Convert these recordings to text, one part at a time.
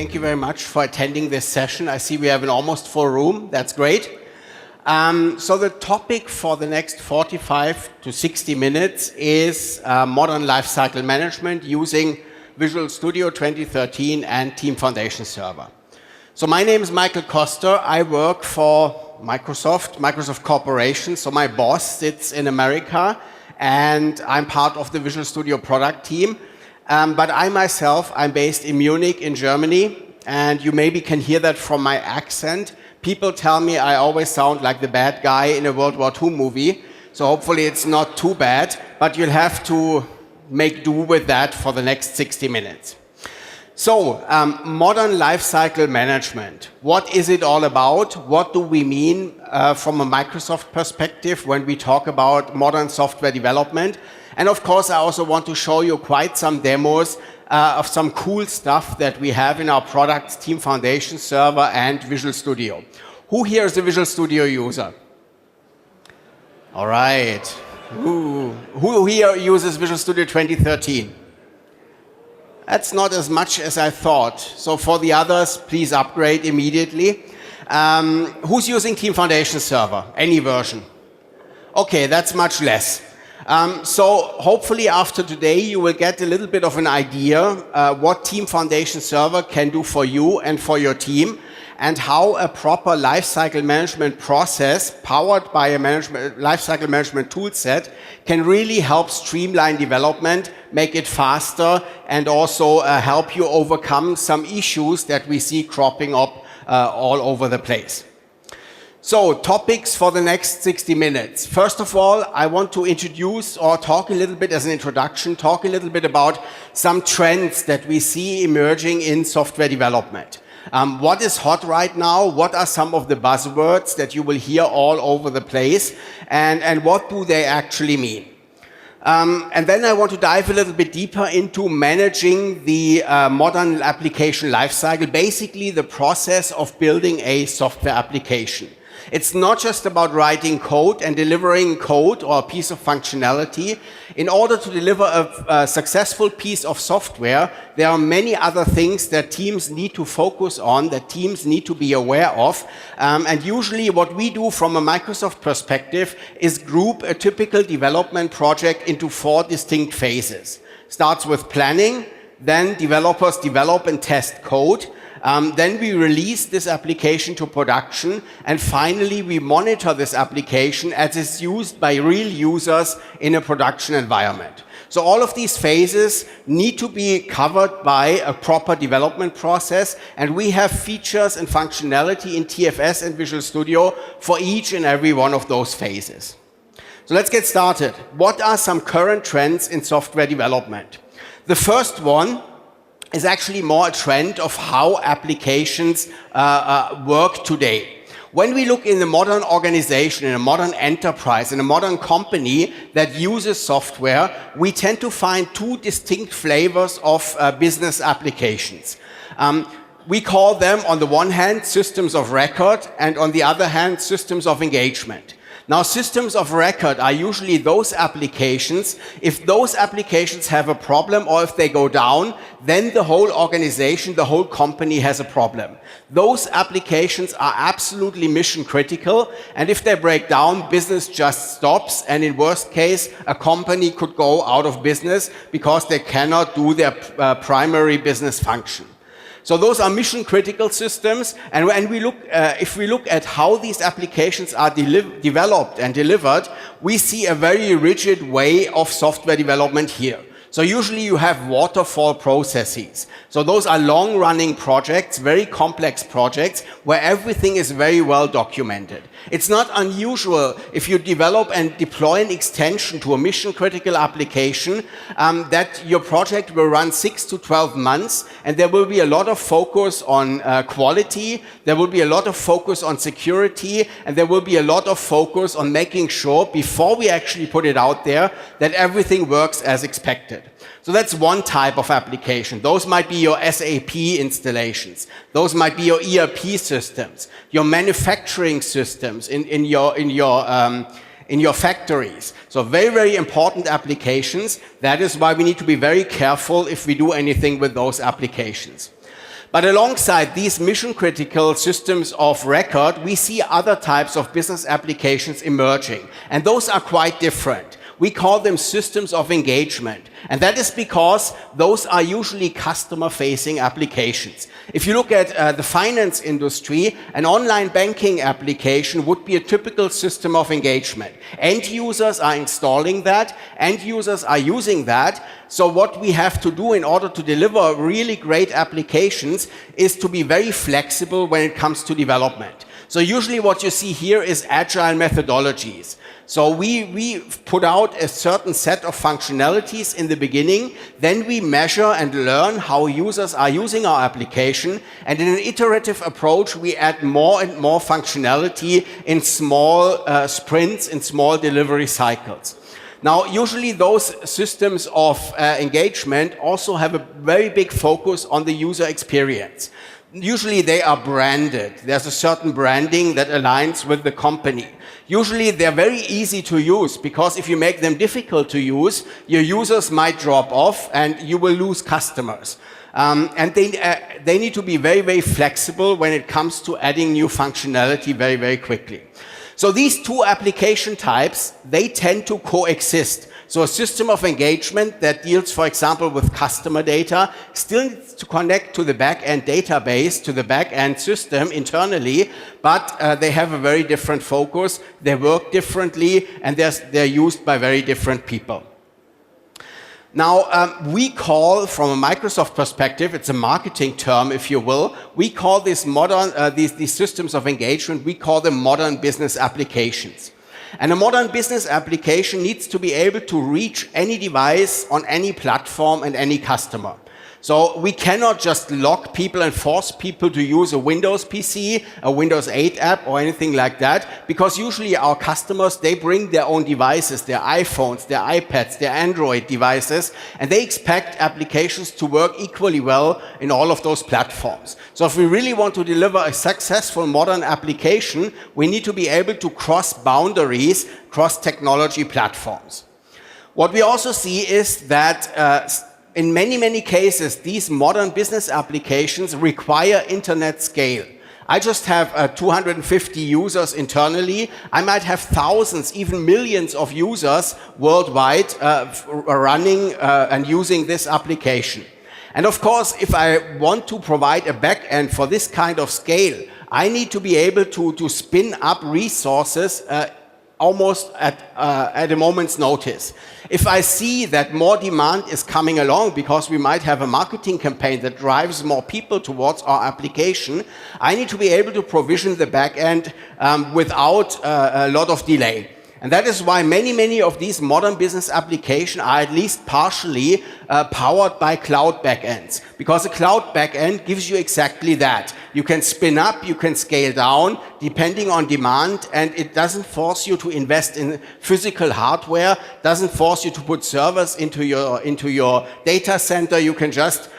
Thank you very much for attending this session. I see we have an almost full room. That's great. So the topic for the next 45 to 60 minutes is modern lifecycle management using Visual Studio 2013 and Team Foundation Server. So my name is Michael Kьостер. I work for Microsoft Corporation. So my boss sits in America and I'm part of the Visual Studio product team. But I myself, I'm based in Munich in Germany, and you maybe can hear that from my accent. People tell me I always sound like the bad guy in a World War II movie, so hopefully it's not too bad, but you'll have to make do with that for the next 60 minutes. So, modern lifecycle management. What is it all about? What do we mean from a Microsoft perspective when we talk about modern software development? And of course, I also want to show you quite some demos of some cool stuff that we have in our products, Team Foundation Server and Visual Studio. Who here is a Visual Studio user? All right. Who here uses Visual Studio 2013? That's not as much as I thought. So for the others, please upgrade immediately. Who's using Team Foundation Server? Any version? Okay, that's much less. So hopefully after today you will get a little bit of an idea what Team Foundation Server can do for you and for your team, and how a proper lifecycle management process powered by a lifecycle management toolset can really help streamline development, make it faster, and also help you overcome some issues that we see cropping up all over the place. So, topics for the next 60 minutes. First of all, I want to introduce or talk a little bit as an introduction, talk a little bit about some trends that we see emerging in software development. What is hot right now? What are some of the buzzwords that you will hear all over the place? And what do they actually mean? And then I want to dive a little bit deeper into managing the modern application lifecycle, basically the process of building a software application. It's not just about writing code and delivering code or a piece of functionality. In order to deliver a successful piece of software, there are many other things that teams need to focus on, that teams need to be aware of. And usually what we do from a Microsoft perspective is group a typical development project into 4 distinct phases. Starts with planning, then developers develop and test code. Then we release this application to production, and finally we monitor this application as it's used by real users in a production environment. So all of these phases need to be covered by a proper development process, and we have features and functionality in TFS and Visual Studio for each and every one of those phases. So let's get started. What are some current trends in software development? The first one is actually more a trend of how applications work today. When we look in the modern organization, in a modern enterprise, in a modern company that uses software, we tend to find 2 distinct flavors of business applications. We call them, on the one hand, systems of record, and on the other hand, systems of engagement. Now, systems of record are usually those applications. If those applications have a problem or if they go down, then the whole organization, the whole company has a problem. Those applications are absolutely mission critical, and if they break down, business just stops, and in worst case, a company could go out of business because they cannot do their primary business function. So those are mission-critical systems, and when we look, if we look at how these applications are developed and delivered, we see a very rigid way of software development here. So usually you have waterfall processes. So those are long-running projects, very complex projects, where everything is very well documented. It's not unusual if you develop and deploy an extension to a mission-critical application that your project will run 6 to 12 months, and there will be a lot of focus on quality, there will be a lot of focus on security, and there will be a lot of focus on making sure, before we actually put it out there, that everything works as expected. So that's one type of application. Those might be your SAP installations. Those might be your ERP systems, your manufacturing systems in your factories. So very, very important applications. That is why we need to be very careful if we do anything with those applications. But alongside these mission-critical systems of record, we see other types of business applications emerging. And those are quite different. We call them systems of engagement. And that is because those are usually customer-facing applications. If you look at the finance industry, an online banking application would be a typical system of engagement. End users are installing that, end users are using that. So what we have to do in order to deliver really great applications is to be very flexible when it comes to development. So usually what you see here is agile methodologies. So we put out a certain set of functionalities in the beginning, then we measure and learn how users are using our application, and in an iterative approach we add more and more functionality in small sprints, in small delivery cycles. Now, usually those systems of engagement also have a very big focus on the user experience. Usually they are branded. There's a certain branding that aligns with the company. Usually they're very easy to use because if you make them difficult to use, your users might drop off and you will lose customers. And they need to be very, very flexible when it comes to adding new functionality very, very quickly. So these two application types, they tend to coexist. So a system of engagement that deals, for example, with customer data still needs to connect to the back-end database, to the back-end system internally, but they have a very different focus, they work differently, and they're used by very different people. Now, we call, from a Microsoft perspective, it's a marketing term, if you will, we call this modern, these systems of engagement, we call them modern business applications. And a modern business application needs to be able to reach any device on any platform and any customer. So we cannot just lock people and force people to use a Windows PC, a Windows 8 app or anything like that, because usually our customers, they bring their own devices, their iPhones, their iPads, their Android devices, and they expect applications to work equally well in all of those platforms. So if we really want to deliver a successful modern application, we need to be able to cross boundaries, cross technology platforms. What we also see is that in many, many cases, these modern business applications require internet scale. I just have 250 users internally. I might have thousands, even millions of users worldwide running and using this application. And of course, if I want to provide a backend for this kind of scale, I need to be able to spin up resources almost at a moment's notice. If I see that more demand is coming along because we might have a marketing campaign that drives more people towards our application, I need to be able to provision the back end without a lot of delay. And that is why many of these modern business applications are at least partially powered by cloud backends. Because a cloud backend gives you exactly that. You can spin up, you can scale down, depending on demand, and it doesn't force you to invest in physical hardware, doesn't force you to put servers into your data center. You can just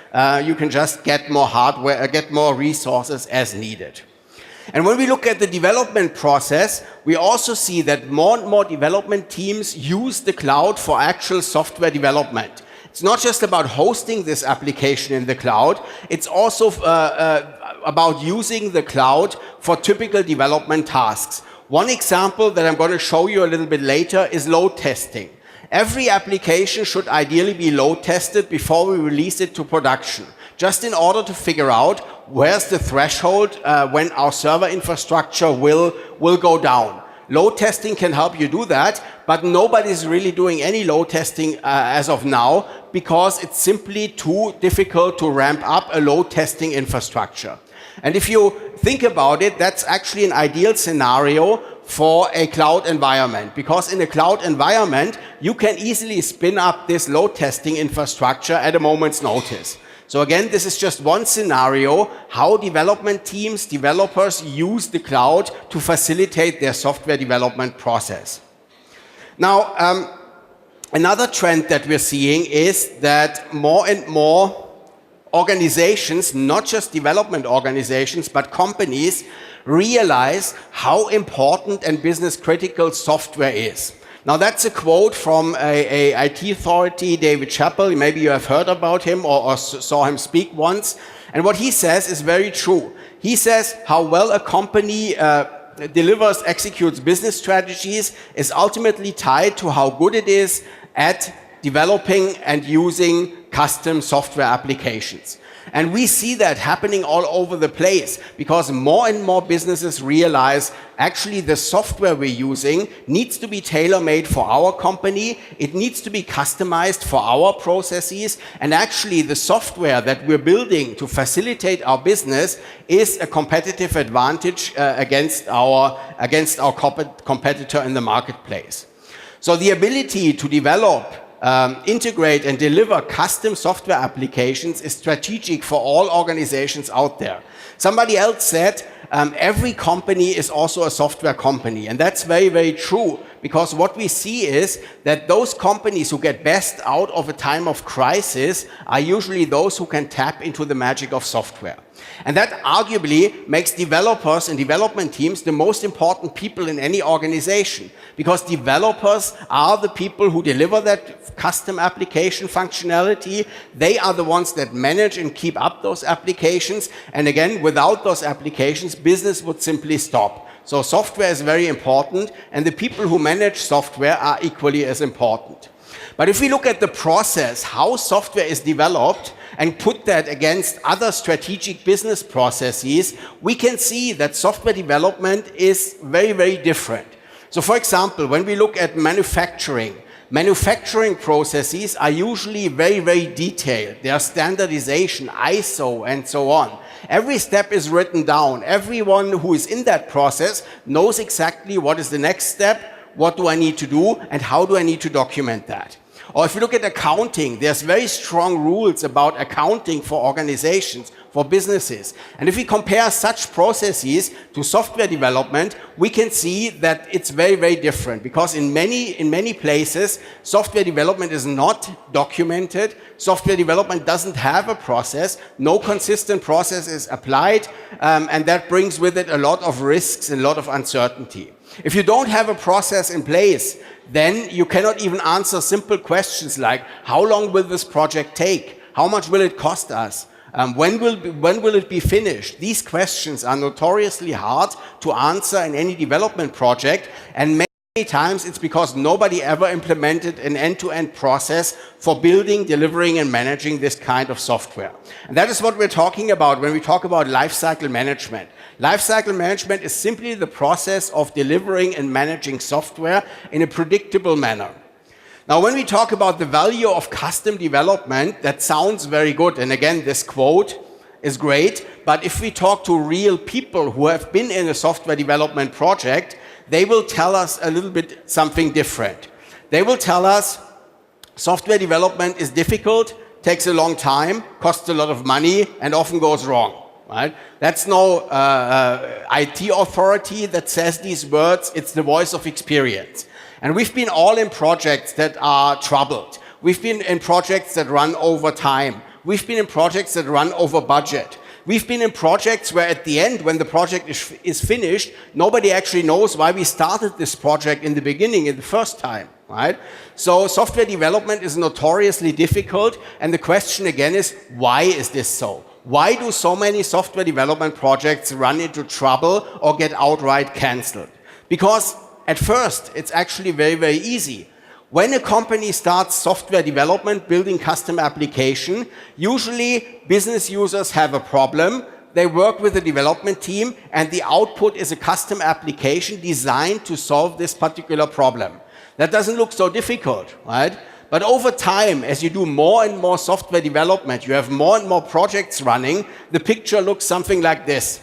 get more hardware, get more resources as needed. And when we look at the development process, we also see that more and more development teams use the cloud for actual software development. It's not just about hosting this application in the cloud, it's also about using the cloud for typical development tasks. One example that I'm going to show you a little bit later is load testing. Every application should ideally be load tested before we release it to production, just in order to figure out where's the threshold when our server infrastructure will go down. Load testing can help you do that, but nobody's really doing any load testing as of now because it's simply too difficult to ramp up a load testing infrastructure. And if you think about it, that's actually an ideal scenario for a cloud environment, because in a cloud environment, you can easily spin up this load testing infrastructure at a moment's notice. So again, this is just one scenario how development teams, developers use the cloud to facilitate their software development process. Now, another trend that we're seeing is that more and more organizations, not just development organizations, but companies realize how important and business critical software is. Now that's a quote from a IT authority, David Chappell. Maybe you have heard about him or saw him speak once. And what he says is very true. He says how well a company delivers, executes business strategies is ultimately tied to how good it is at developing and using custom software applications. And we see that happening all over the place because more and more businesses realize actually the software we're using needs to be tailor-made for our company. It needs to be customized for our processes. And actually the software that we're building to facilitate our business is a competitive advantage against our competitor in the marketplace. So the ability to develop, integrate and deliver custom software applications is strategic for all organizations out there. Somebody else said, every company is also a software company. And that's very, very true, because what we see is that those companies who get best out of a time of crisis are usually those who can tap into the magic of software. And that arguably makes developers and development teams the most important people in any organization, because developers are the people who deliver that custom application functionality. They are the ones that manage and keep up those applications. And again, without those applications, business would simply stop. So software is very important, and the people who manage software are equally as important. But if we look at the process, how software is developed, and put that against other strategic business processes, we can see that software development is very, very different. So for example, when we look at manufacturing processes are usually very, very detailed. They are standardization, ISO, and so on. Every step is written down. Everyone who is in that process knows exactly what is the next step, what do I need to do, and how do I need to document that. Or if you look at accounting, there's very strong rules about accounting for organizations, for businesses. And if we compare such processes to software development, we can see that it's very, very different, because in many places, software development is not documented. Software development doesn't have a process. No consistent process is applied, and that brings with it a lot of risks and a lot of uncertainty. If you don't have a process in place, then you cannot even answer simple questions like, how long will this project take? How much will it cost us? When will it be finished? These questions are notoriously hard to answer in any development project, and many times it's because nobody ever implemented an end-to-end process for building, delivering, and managing this kind of software. And that is what we're talking about when we talk about lifecycle management. Lifecycle management is simply the process of delivering and managing software in a predictable manner. Now, when we talk about the value of custom development, that sounds very good. And again, this quote is great. But if we talk to real people who have been in a software development project, they will tell us a little bit something different. They will tell us software development is difficult, takes a long time, costs a lot of money, and often goes wrong. Right? That's no IT authority that says these words. It's the voice of experience. And we've been all in projects that are troubled. We've been in projects that run over time. We've been in projects that run over budget. We've been in projects where at the end, when the project is finished, nobody actually knows why we started this project in the beginning, in the first time. Right? So software development is notoriously difficult. And the question again is, why is this so? Why do so many software development projects run into trouble or get outright cancelled? Because at first, it's actually very, very easy. When a company starts software development, building custom application, usually business users have a problem. They work with the development team, and the output is a custom application designed to solve this particular problem. That doesn't look so difficult, right? But over time, as you do more and more software development, you have more and more projects running, the picture looks something like this.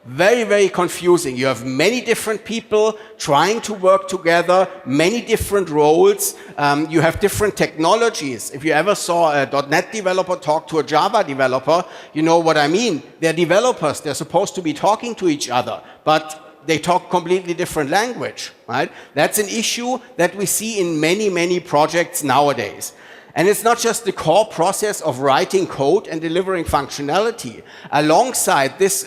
Very, very confusing. You have many different people trying to work together, many different roles. You have different technologies. If you ever saw a .NET developer talk to a Java developer, you know what I mean. They're developers. They're supposed to be talking to each other, but they talk completely different language, right? That's an issue that we see in many, many projects nowadays. And it's not just the core process of writing code and delivering functionality. Alongside this,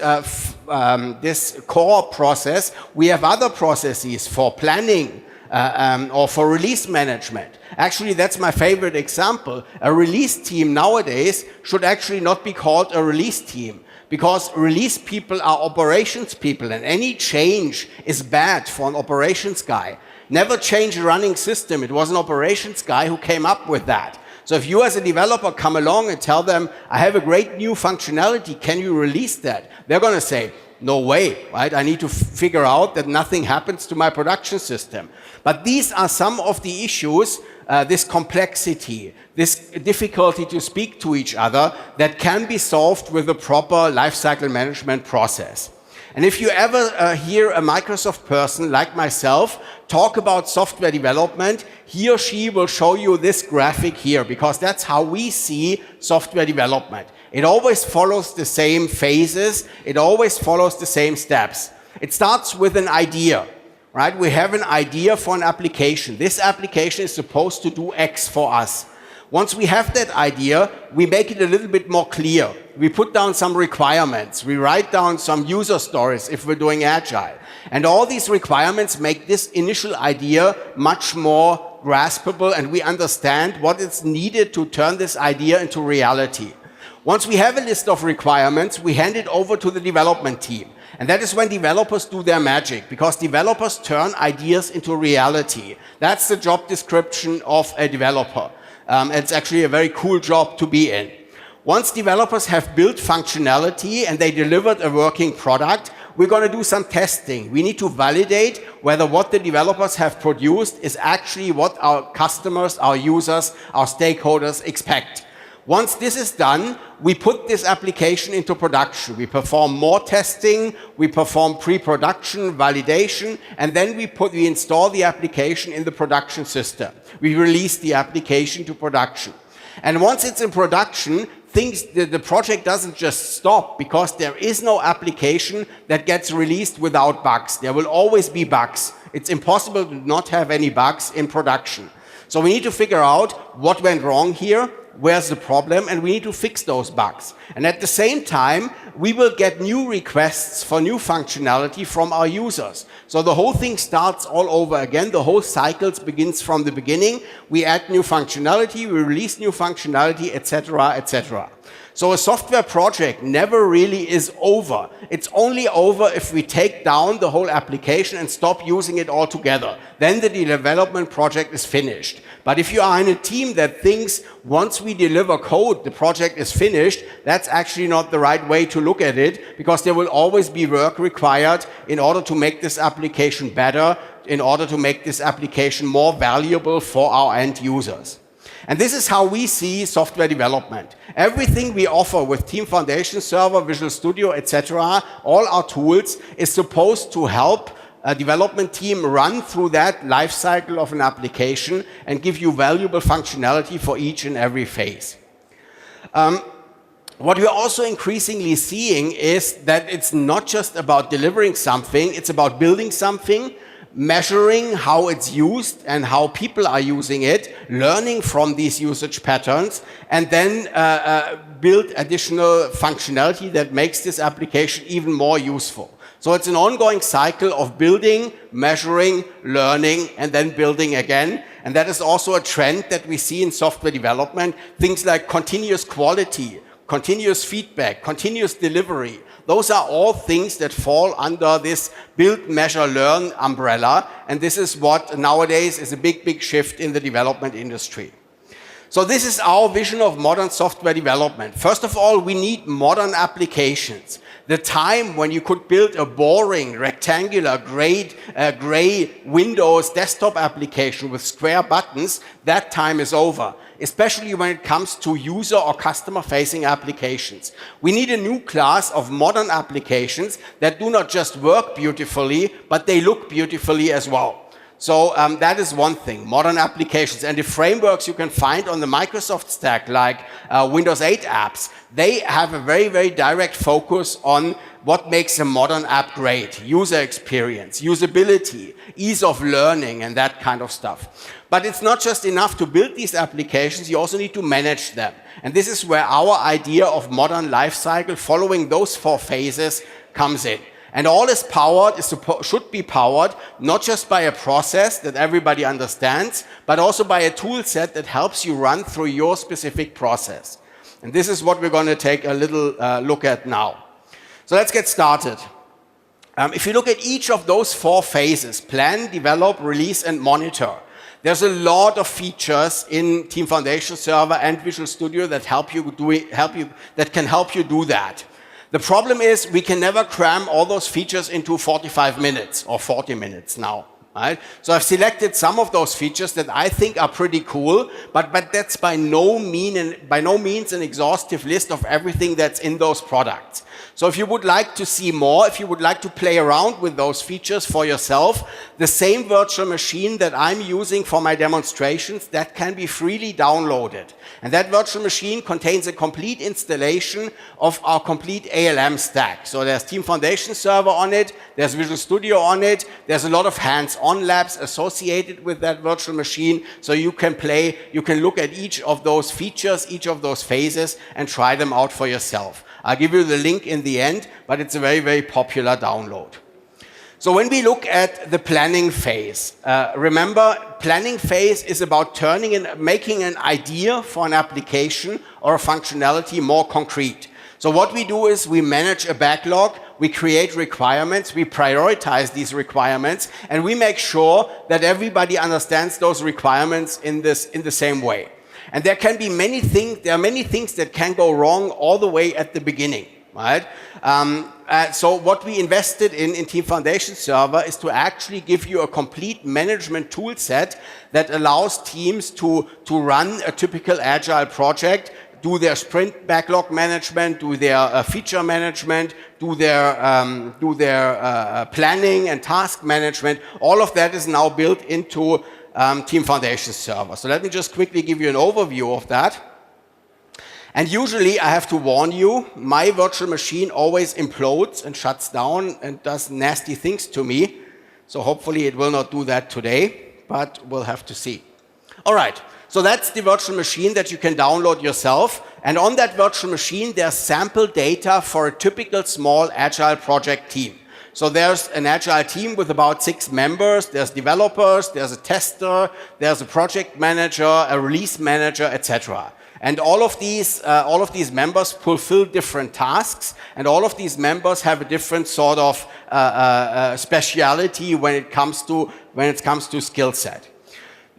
this core process, we have other processes for planning, or for release management. Actually, that's my favorite example. A release team nowadays should actually not be called a release team, because release people are operations people, and any change is bad for an operations guy. Never change a running system. It was an operations guy who came up with that. So if you as a developer come along and tell them, I have a great new functionality, can you release that? They're going to say, no way, right? I need to figure out that nothing happens to my production system. But these are some of the issues, this complexity, this difficulty to speak to each other, that can be solved with a proper lifecycle management process. And if you ever hear a Microsoft person like myself talk about software development, he or she will show you this graphic here, because that's how we see software development. It always follows the same phases. It always follows the same steps. It starts with an idea, right? We have an idea for an application. This application is supposed to do X for us. Once we have that idea, we make it a little bit more clear. We put down some requirements. We write down some user stories if we're doing Agile. And all these requirements make this initial idea much more graspable, and we understand what is needed to turn this idea into reality. Once we have a list of requirements, we hand it over to the development team. And that is when developers do their magic, because developers turn ideas into reality. That's the job description of a developer. It's actually a very cool job to be in. Once developers have built functionality and they delivered a working product, we're going to do some testing. We need to validate whether what the developers have produced is actually what our customers, our users, our stakeholders expect. Once this is done, we put this application into production. We perform more testing, we perform pre-production, validation, and then we install the application in the production system. We release the application to production. And once it's in production, the project doesn't just stop, because there is no application that gets released without bugs. There will always be bugs. It's impossible to not have any bugs in production. So we need to figure out what went wrong here, where's the problem, and we need to fix those bugs. And at the same time, we will get new requests for new functionality from our users. So the whole thing starts all over again. The whole cycle begins from the beginning. We add new functionality, we release new functionality, etc., etc. So a software project never really is over. It's only over if we take down the whole application and stop using it altogether. Then the development project is finished. But if you are in a team that thinks once we deliver code, the project is finished, that's actually not the right way to look at it, because there will always be work required in order to make this application better, in order to make this application more valuable for our end users. And this is how we see software development. Everything we offer with Team Foundation Server, Visual Studio, etc., all our tools, is supposed to help a development team run through that life cycle of an application and give you valuable functionality for each and every phase. What we're also increasingly seeing is that it's not just about delivering something, it's about building something, measuring how it's used and how people are using it, learning from these usage patterns, and then build additional functionality that makes this application even more useful. So it's an ongoing cycle of building, measuring, learning, and then building again. And that is also a trend that we see in software development. Things like continuous quality, continuous feedback, continuous delivery. Those are all things that fall under this build, measure, learn umbrella. And this is what nowadays is a big, big shift in the development industry. So this is our vision of modern software development. First of all, we need modern applications. The time when you could build a boring, rectangular, gray Windows desktop application with square buttons, that time is over, especially when it comes to user or customer-facing applications. We need a new class of modern applications that do not just work beautifully, but they look beautifully as well. So that is one thing, modern applications. And the frameworks you can find on the Microsoft stack, like Windows 8 apps, they have a very, very direct focus on what makes a modern app great. User experience, usability, ease of learning, and that kind of stuff. But it's not just enough to build these applications, you also need to manage them. And this is where our idea of modern lifecycle, following those 4 phases, comes in. And all is powered, should be powered, not just by a process that everybody understands, but also by a tool set that helps you run through your specific process. And this is what we're going to take a little look at now. So let's get started. If you look at each of those 4 phases, plan, develop, release, and monitor, there's a lot of features in Team Foundation Server and Visual Studio that can help you do that. The problem is we can never cram all those features into 45 minutes or 40 minutes now. Right? So I've selected some of those features that I think are pretty cool, but that's by no means an exhaustive list of everything that's in those products. So if you would like to see more, if you would like to play around with those features for yourself, the same virtual machine that I'm using for my demonstrations, that can be freely downloaded. And that virtual machine contains a complete installation of our complete ALM stack. So there's Team Foundation Server on it, there's Visual Studio on it, there's a lot of hands-on labs associated with that virtual machine, so you can look at each of those features, each of those phases, and try them out for yourself. I'll give you the link in the end, but it's a very, very popular download. So when we look at the planning phase, remember, planning phase is about making an idea for an application or a functionality more concrete. So what we do is we manage a backlog, we create requirements, we prioritize these requirements, and we make sure that everybody understands those requirements in the same way. And there are many things that can go wrong all the way at the beginning, right? So what we invested in Team Foundation Server is to actually give you a complete management tool set that allows teams to run a typical agile project, do their sprint backlog management, do their feature management, do their planning and task management. All of that is now built into Team Foundation Server. So let me just quickly give you an overview of that. And usually I have to warn you, my virtual machine always implodes and shuts down and does nasty things to me. So hopefully it will not do that today, but we'll have to see. All right, so that's the virtual machine that you can download yourself. And on that virtual machine, there's sample data for a typical small agile project team. So there's an agile team with about 6 members, there's developers, there's a tester, there's a project manager, a release manager, etc. And all of these members fulfill different tasks, and all of these members have a different sort of speciality when it comes to skill set.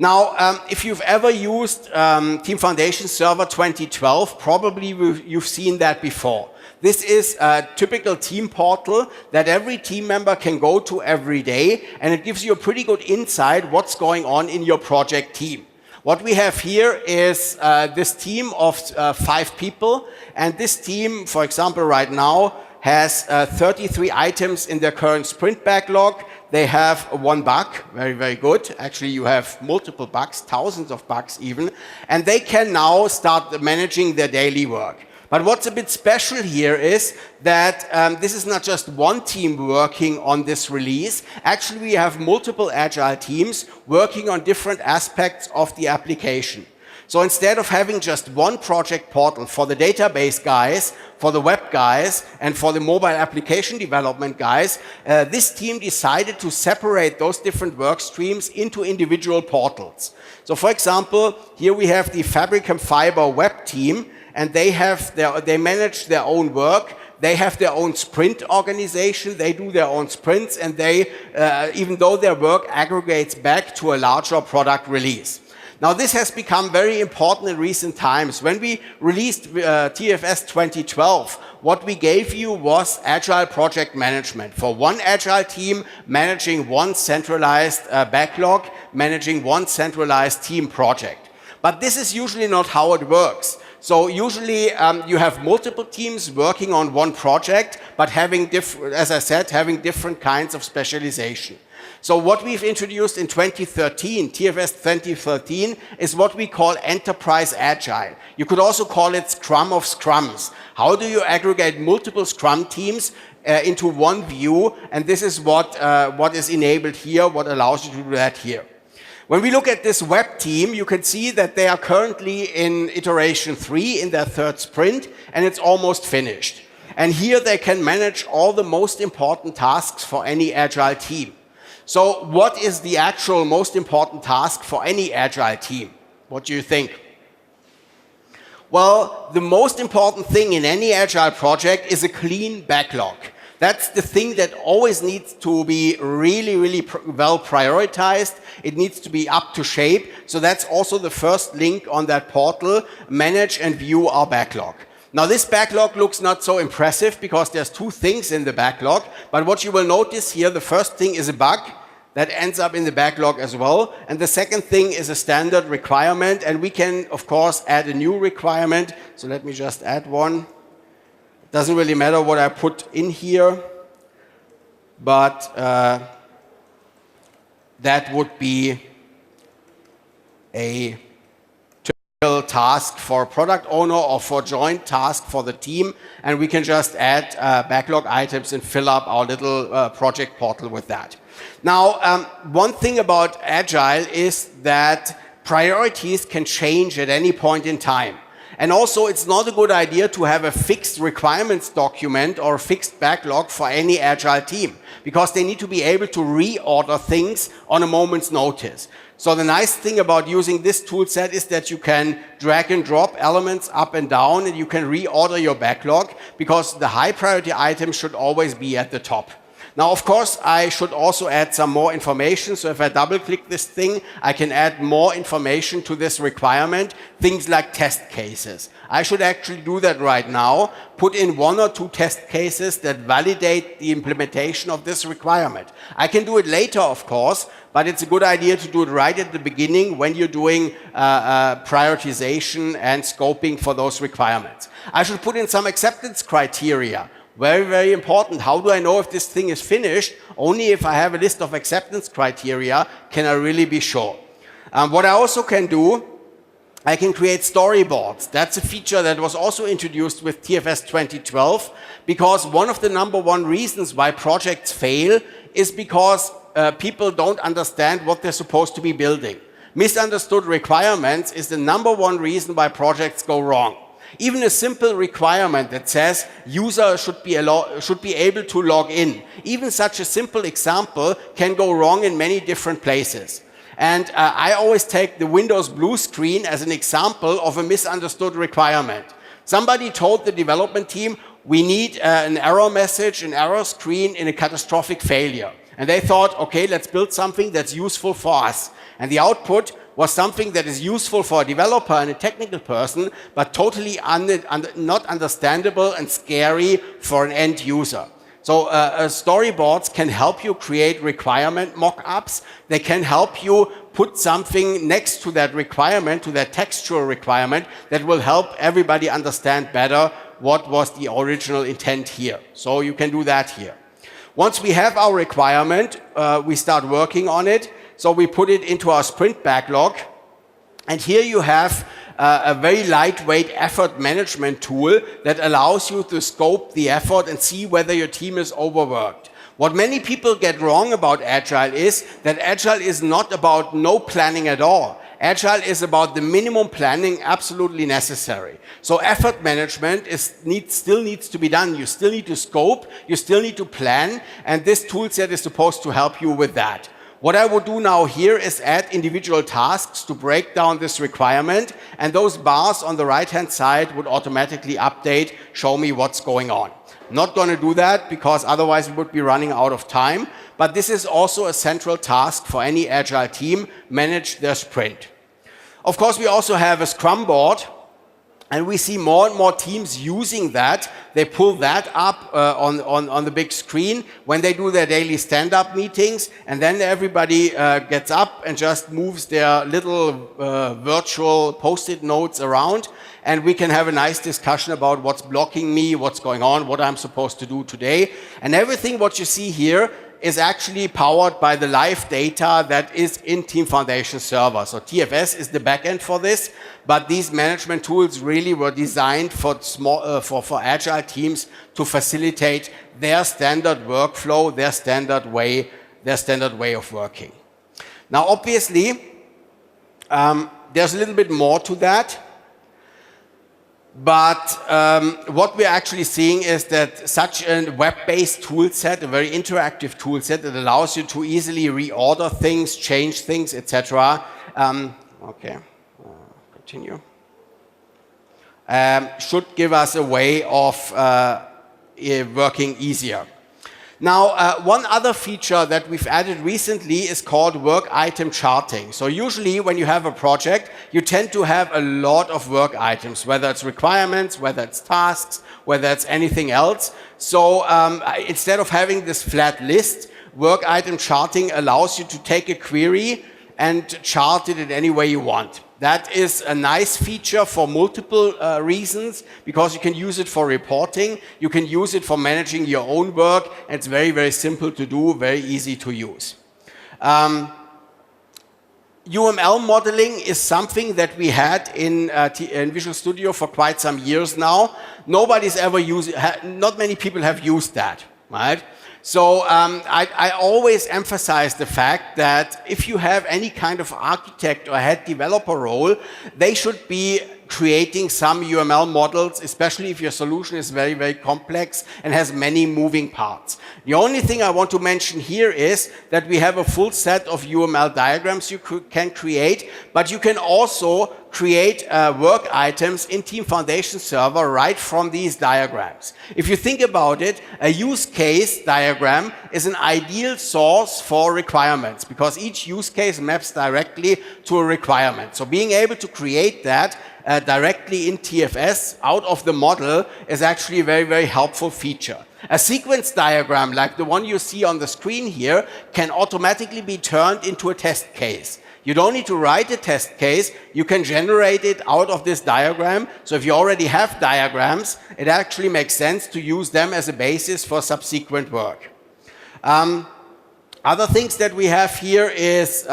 Now, if you've ever used Team Foundation Server 2012, probably you've seen that before. This is a typical team portal that every team member can go to every day, and it gives you a pretty good insight what's going on in your project team. What we have here is this team of 5 people, and this team, for example, right now has 33 items in their current sprint backlog. They have 1 bug, very, very good. Actually, you have multiple bugs, thousands of bugs even, and they can now start managing their daily work. But what's a bit special here is that this is not just one team working on this release. Actually, we have multiple agile teams working on different aspects of the application. So instead of having just one project portal for the database guys, for the web guys, and for the mobile application development guys, this team decided to separate those different work streams into individual portals. So for example, here we have the Fabric and Fiber web team, and they manage their own work. They have their own sprint organization. They do their own sprints, and they, even though their work aggregates back to a larger product release. Now, this has become very important in recent times. When we released TFS 2012, what we gave you was agile project management for one agile team, managing one centralized backlog, managing one centralized team project. But this is usually not how it works. So usually you have multiple teams working on one project, but having, as I said, having different kinds of specialization. So what we've introduced in 2013, TFS 2013, is what we call Enterprise Agile. You could also call it Scrum of Scrums. How do you aggregate multiple Scrum teams into one view? And this is what is enabled here, what allows you to do that here. When we look at this web team, you can see that they are currently in iteration 3 in their 3rd sprint, and it's almost finished. And here they can manage all the most important tasks for any agile team. So what is the actual most important task for any agile team? What do you think? Well, the most important thing in any agile project is a clean backlog. That's the thing that always needs to be really, really well prioritized. It needs to be up to shape. So that's also the first link on that portal, manage and view our backlog. Now this backlog looks not so impressive because there's two things in the backlog. But what you will notice here, the first thing is a bug that ends up in the backlog as well. And the second thing is a standard requirement. And we can, of course, add a new requirement. So let me just add one. Doesn't really matter what I put in here, but that would be a typical task for product owner or for joint task for the team, and we can just add backlog items and fill up our little project portal with that. Now, one thing about Agile is that priorities can change at any point in time. And also, it's not a good idea to have a fixed requirements document or a fixed backlog for any agile team, because they need to be able to reorder things on a moment's notice. So the nice thing about using this tool set is that you can drag and drop elements up and down, and you can reorder your backlog, because the high priority items should always be at the top. Now, of course, I should also add some more information. So if I double-click this thing, I can add more information to this requirement, things like test cases. I should actually do that right now, put in 1 or 2 test cases that validate the implementation of this requirement. I can do it later, of course, but it's a good idea to do it right at the beginning when you're doing prioritization and scoping for those requirements. I should put in some acceptance criteria. Very, very important. How do I know if this thing is finished? Only if I have a list of acceptance criteria can I really be sure. What I also can do, I can create storyboards. That's a feature that was also introduced with TFS 2012, because one of the #1 reasons why projects fail is because people don't understand what they're supposed to be building. Misunderstood requirements is the #1 reason why projects go wrong. Even a simple requirement that says user should be able to log in. Even such a simple example can go wrong in many different places. And I always take the Windows blue screen as an example of a misunderstood requirement. Somebody told the development team, we need an error message, an error screen in a catastrophic failure. And they thought, okay, let's build something that's useful for us. And the output was something that is useful for a developer and a technical person, but totally not understandable and scary for an end user. So storyboards can help you create requirement mock-ups. They can help you put something next to that requirement, to that textual requirement, that will help everybody understand better what was the original intent here. So you can do that here. Once we have our requirement, we start working on it. So we put it into our sprint backlog. And here you have a very lightweight effort management tool that allows you to scope the effort and see whether your team is overworked. What many people get wrong about Agile is that Agile is not about no planning at all. Agile is about the minimum planning absolutely necessary. So effort management still needs to be done. You still need to scope, you still need to plan, and this tool set is supposed to help you with that. What I would do now here is add individual tasks to break down this requirement, and those bars on the right-hand side would automatically update, show me what's going on. I'm not going to do that because otherwise we would be running out of time, but this is also a central task for any Agile team, manage their sprint. Of course, we also have a Scrum board, and we see more and more teams using that. They pull that up on the big screen when they do their daily stand-up meetings, and then everybody gets up and just moves their little virtual post-it notes around, and we can have a nice discussion about what's blocking me, what's going on, what I'm supposed to do today. And everything what you see here is actually powered by the live data that is in Team Foundation server. So TFS is the backend for this, but these management tools really were designed for agile teams to facilitate their standard workflow, their standard way of working. Now, obviously, there's a little bit more to that. But what we're actually seeing is that such a web-based tool set, a very interactive tool set that allows you to easily reorder things, change things, etc. Continue. Should give us a way of working easier. Now, one other feature that we've added recently is called work item charting. So usually when you have a project, you tend to have a lot of work items, whether it's requirements, whether it's tasks, whether it's anything else. So instead of having this flat list, work item charting allows you to take a query and chart it in any way you want. That is a nice feature for multiple reasons, because you can use it for reporting, you can use it for managing your own work, and it's very, very simple to do, very easy to use. UML modeling is something that we had in Visual Studio for quite some years now. Nobody's ever used it, not many people have used that, right? So I always emphasize the fact that if you have any kind of architect or head developer role, they should be creating some UML models, especially if your solution is very, very complex and has many moving parts. The only thing I want to mention here is that we have a full set of UML diagrams you can create, but you can also create work items in Team Foundation Server right from these diagrams. If you think about it, a use case diagram is an ideal source for requirements, because each use case maps directly to a requirement. So being able to create that directly in TFS out of the model is actually a very, very helpful feature. A sequence diagram like the one you see on the screen here can automatically be turned into a test case. You don't need to write a test case, you can generate it out of this diagram. So if you already have diagrams, it actually makes sense to use them as a basis for subsequent work. Other things that we have here is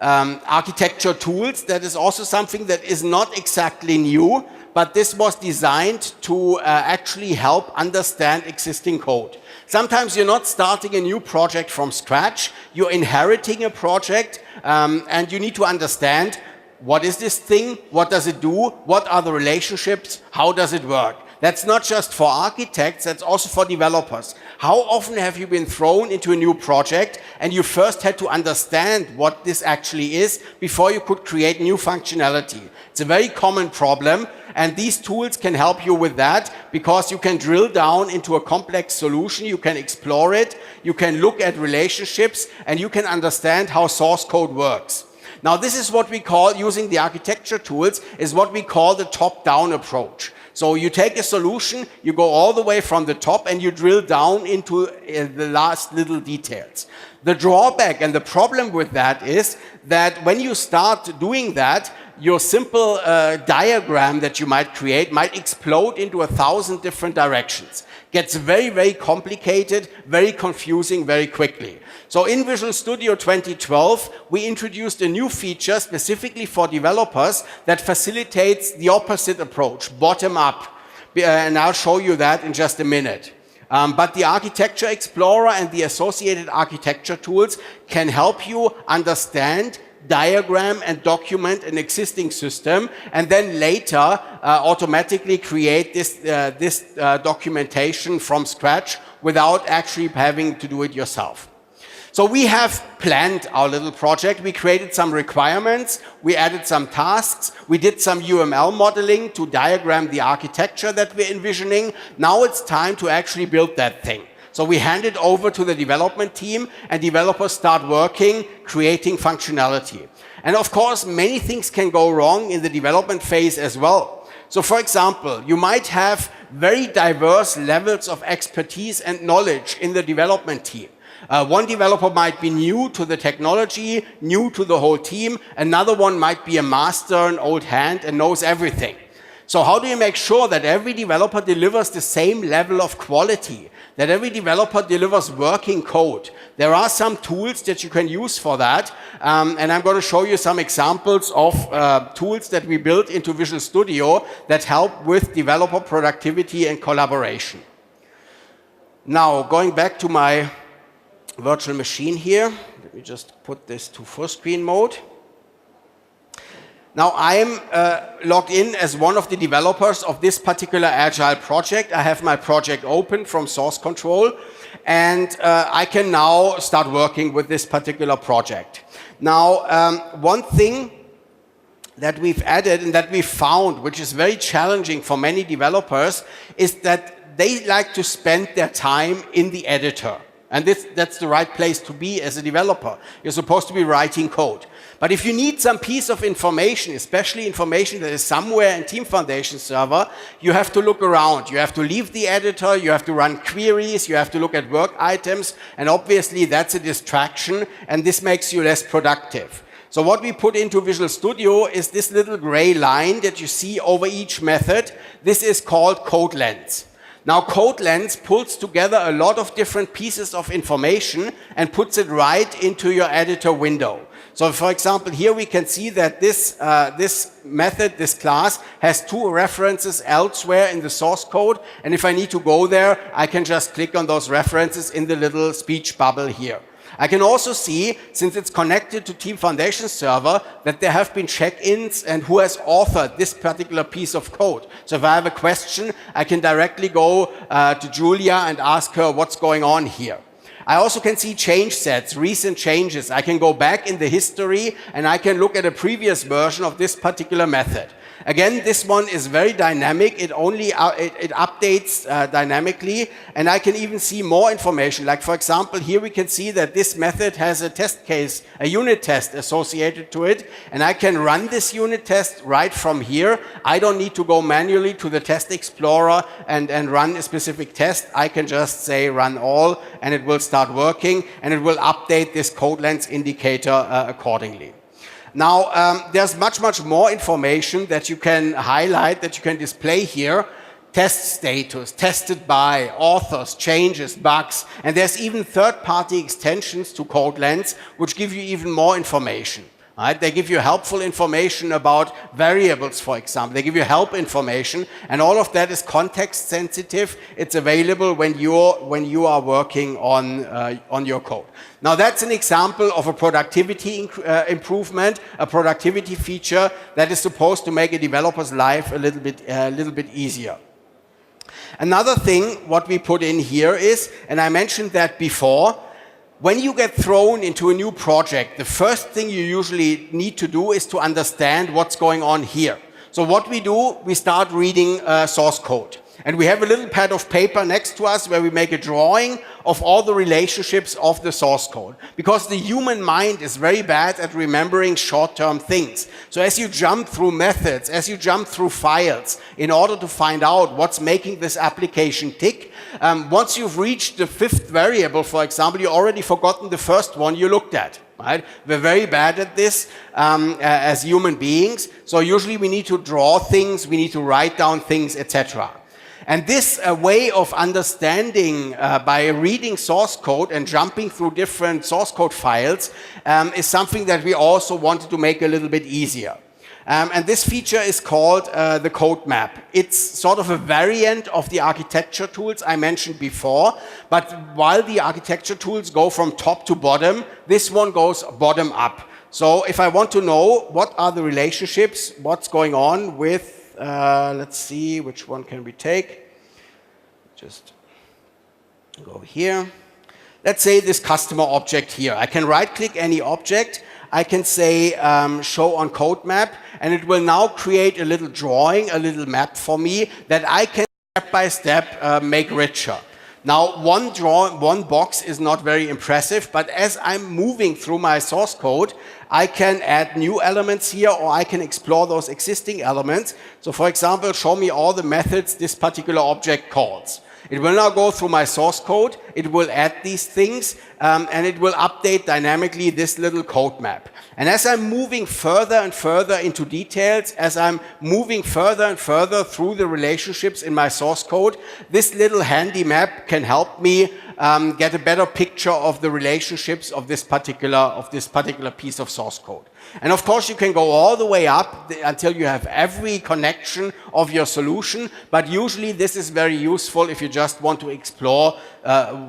architecture tools. That is also something that is not exactly new, but this was designed to actually help understand existing code. Sometimes you're not starting a new project from scratch, you're inheriting a project, and you need to understand what is this thing, what does it do, what are the relationships, how does it work. That's not just for architects, that's also for developers. How often have you been thrown into a new project and you first had to understand what this actually is before you could create new functionality? It's a very common problem, and these tools can help you with that, because you can drill down into a complex solution, you can explore it, you can look at relationships, and you can understand how source code works. Now this is what we call, using the architecture tools, is what we call the top-down approach. So you take a solution, you go all the way from the top and you drill down into the last little details. The drawback and the problem with that is that when you start doing that, your simple diagram that you might create might explode into 1,000 different directions. Gets very, very complicated, very confusing very quickly. So in Visual Studio 2012, we introduced a new feature specifically for developers that facilitates the opposite approach, bottom up. And I'll show you that in just a minute. But the Architecture Explorer and the associated architecture tools can help you understand, diagram and document an existing system, and then later automatically create this documentation from scratch without actually having to do it yourself. So we have planned our little project. We created some requirements, we added some tasks, we did some UML modeling to diagram the architecture that we're envisioning. Now it's time to actually build that thing. So we hand it over to the development team, and developers start working, creating functionality. And of course, many things can go wrong in the development phase as well. So for example, you might have very diverse levels of expertise and knowledge in the development team. One developer might be new to the technology, new to the whole team. Another one might be a master, an old hand, and knows everything. So how do you make sure that every developer delivers the same level of quality, that every developer delivers working code? There are some tools that you can use for that, and I'm going to show you some examples of tools that we built into Visual Studio that help with developer productivity and collaboration. Now, going back to my virtual machine here, let me just put this to full screen mode. Now I'm logged in as one of the developers of this particular agile project. I have my project open from source control, and I can now start working with this particular project. Now, one thing that we've added and that we found, which is very challenging for many developers, is that they like to spend their time in the editor. And that's the right place to be as a developer. You're supposed to be writing code. But if you need some piece of information, especially information that is somewhere in Team Foundation server, you have to look around. You have to leave the editor, you have to run queries, you have to look at work items, and obviously that's a distraction, and this makes you less productive. So what we put into Visual Studio is this little gray line that you see over each method. This is called Code Lens. Now, Code Lens pulls together a lot of different pieces of information and puts it right into your editor window. So, for example, here we can see that this method, this class, has 2 references elsewhere in the source code. And if I need to go there, I can just click on those references in the little speech bubble here. I can also see, since it's connected to Team Foundation server, that there have been check-ins and who has authored this particular piece of code. So if I have a question, I can directly go to Julia and ask her what's going on here. I also can see change sets, recent changes. I can go back in the history and I can look at a previous version of this particular method. Again, this one is very dynamic. It updates dynamically, and I can even see more information. Like, for example, here we can see that this method has a test case, a unit test associated to it, and I can run this unit test right from here. I don't need to go manually to the test explorer and run a specific test. I can just say run all, and it will start working, and it will update this code lens indicator accordingly. Now, there's much more information that you can highlight, that you can display here. Test status, tested by, authors, changes, bugs, and there's even third-party extensions to Code Lens which give you even more information. Right? They give you helpful information about variables, for example. They give you help information, and all of that is context sensitive. It's available when you are working on your code. Now, that's an example of a productivity improvement, a productivity feature that is supposed to make a developer's life a little bit easier. Another thing what we put in here is, and I mentioned that before, when you get thrown into a new project, the first thing you usually need to do is to understand what's going on here. So what we do, we start reading source code. And we have a little pad of paper next to us where we make a drawing of all the relationships of the source code. Because the human mind is very bad at remembering short-term things. So as you jump through methods, as you jump through files, in order to find out what's making this application tick, once you've reached the 5th variable, for example, you've already forgotten the first one you looked at. Right? We're very bad at this as human beings. So usually we need to draw things, we need to write down things, etc. And this way of understanding by reading source code and jumping through different source code files is something that we also wanted to make a little bit easier. And this feature is called the code map. It's sort of a variant of the architecture tools I mentioned before, but while the architecture tools go from top to bottom, this one goes bottom up. So if I want to know what are the relationships, what's going on with let's see, which one can we take? Just go here. Let's say this customer object here. I can right-click any object. I can say show on code map, and it will now create a little drawing, a little map for me that I can step by step make richer. Now, one box is not very impressive, but as I'm moving through my source code, I can add new elements here, or I can explore those existing elements. So, for example, show me all the methods this particular object calls. It will now go through my source code, it will add these things, and it will update dynamically this little code map. And as I'm moving further and further into details, as I'm moving further and further through the relationships in my source code, this little handy map can help me get a better picture of the relationships of this particular piece of source code. And of course, you can go all the way up until you have every connection of your solution, but usually this is very useful if you just want to explore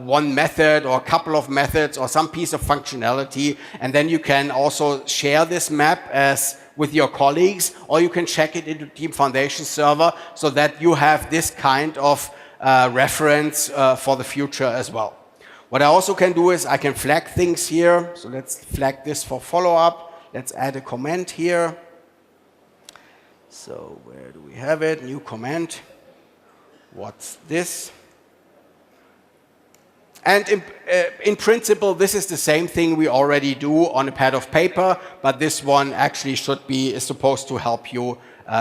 one method or a couple of methods or some piece of functionality, and then you can also share this map as with your colleagues, or you can check it into Team Foundation server so that you have this kind of reference for the future as well. What I also can do is I can flag things here. So let's flag this for follow-up. Let's add a comment here. So where do we have it? New comment. What's this? And in principle, this is the same thing we already do on a pad of paper, but this one actually is supposed to help you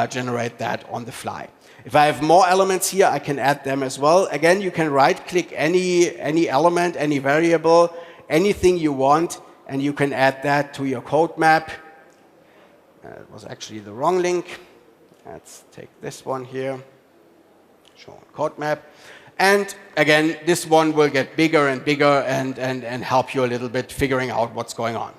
generate that on the fly. If I have more elements here, I can add them as well. Again, you can right-click any element, any variable, anything you want, and you can add that to your code map. It was actually the wrong link. Let's take this one here, show on code map. And again, this one will get bigger and bigger and help you a little bit figuring out what's going on.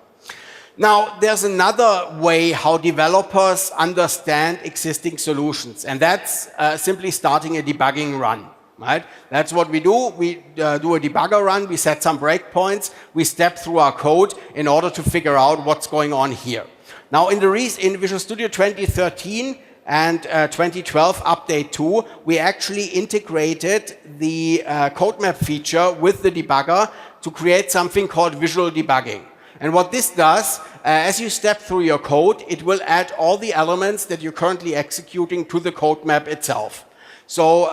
Now, there's another way how developers understand existing solutions, and that's simply starting a debugging run. Right? That's what we do. We do a debugger run, we set some breakpoints, we step through our code in order to figure out what's going on here. Now, in Visual Studio 2013, and 2012 update 2, we actually integrated the code map feature with the debugger to create something called visual debugging. And what this does, as you step through your code, it will add all the elements that you're currently executing to the code map itself. So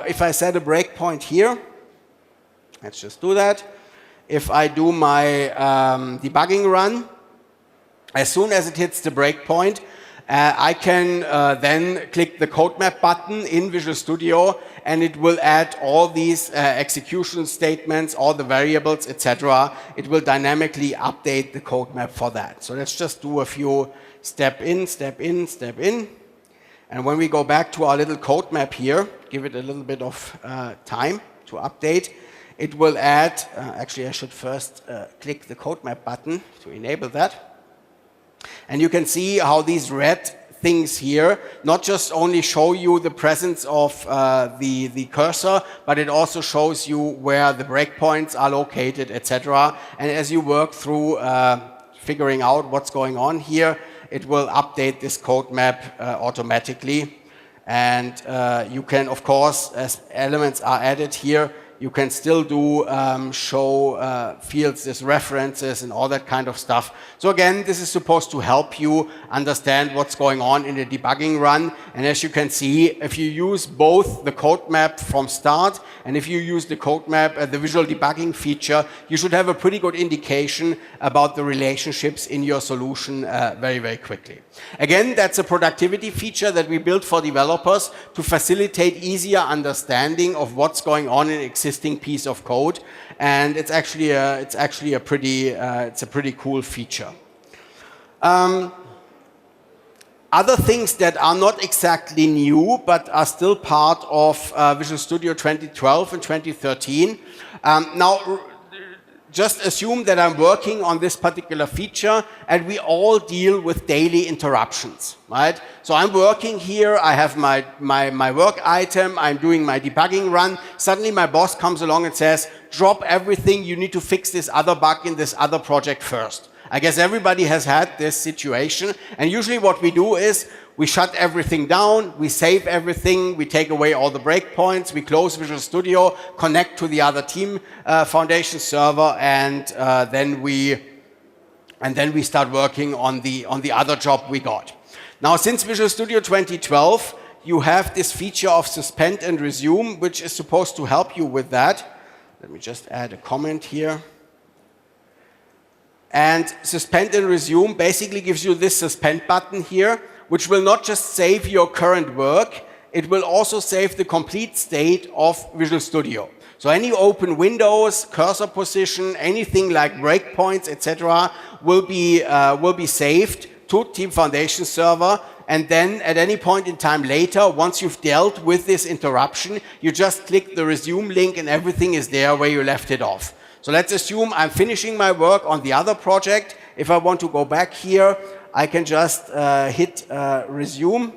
if I set a breakpoint here, let's just do that. If I do my debugging run, as soon as it hits the breakpoint, I can then click the code map button in Visual Studio, and it will add all these execution statements, all the variables, etc. It will dynamically update the code map for that. So let's just do a few step in, step in, step in. And when we go back to our little code map here, give it a little bit of time to update, it will add, actually I should first click the code map button to enable that. And you can see how these red things here not just only show you the presence of the cursor, but it also shows you where the breakpoints are located, etc. And as you work through figuring out what's going on here, it will update this code map automatically. And you can, of course, as elements are added here, you can still do show fields as references and all that kind of stuff. So again, this is supposed to help you understand what's going on in the debugging run. And as you can see, if you use both the code map from start and if you use the code map, the visual debugging feature, you should have a pretty good indication about the relationships in your solution very, very quickly. Again, that's a productivity feature that we built for developers to facilitate easier understanding of what's going on in existing piece of code, and it's actually a pretty cool feature. Other things that are not exactly new but are still part of Visual Studio 2012 and 2013. Now, just assume that I'm working on this particular feature and we all deal with daily interruptions, right? So I'm working here, I have my work item, I'm doing my debugging run. Suddenly my boss comes along and says, drop everything, you need to fix this other bug in this other project first. I guess everybody has had this situation, and usually what we do is we shut everything down, we save everything, we take away all the breakpoints, we close Visual Studio, connect to the other Team Foundation server, and then we start working on the other job we got. Now, since Visual Studio 2012, you have this feature of suspend and resume, which is supposed to help you with that. Let me just add a comment here. And suspend and resume basically gives you this suspend button here, which will not just save your current work, it will also save the complete state of Visual Studio. So any open windows, cursor position, anything like breakpoints, etc., will be saved to Team Foundation server. And then at any point in time later, once you've dealt with this interruption, you just click the resume link and everything is there where you left it off. So let's assume I'm finishing my work on the other project. If I want to go back here, I can just hit resume.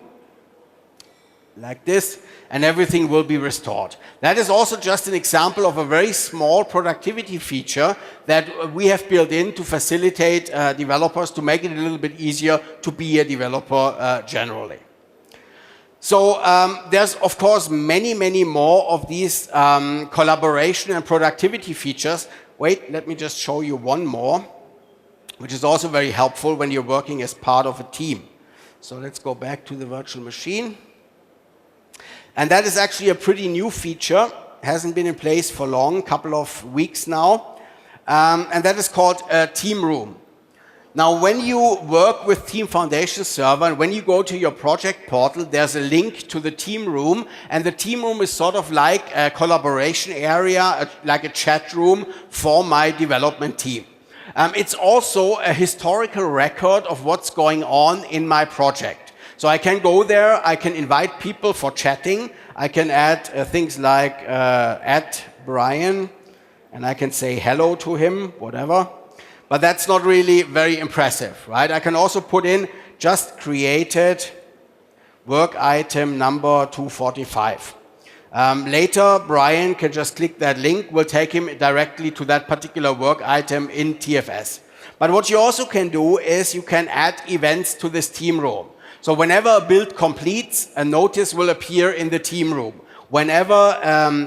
like this, and everything will be restored. That is also just an example of a very small productivity feature that we have built in to facilitate developers, to make it a little bit easier to be a developer generally. So there's, of course, many, many more of these collaboration and productivity features. Wait, let me just show you one more, which is also very helpful when you're working as part of a team. So let's go back to the virtual machine. And that is actually a pretty new feature. Hasn't been in place for long, couple of weeks now. And that is called a team room. Now, when you work with Team Foundation Server, and when you go to your project portal, there's a link to the team room. And the team room is sort of like a collaboration area, like a chat room for my development team. It's also a historical record of what's going on in my project. So I can go there, I can invite people for chatting, I can add things like @Brian, and I can say hello to him, whatever. But that's not really very impressive, right? I can also put in just created work item number 245. Later, Brian can just click that link, will take him directly to that particular work item in TFS. But what you also can do is you can add events to this team room. So whenever a build completes, a notice will appear in the team room. Whenever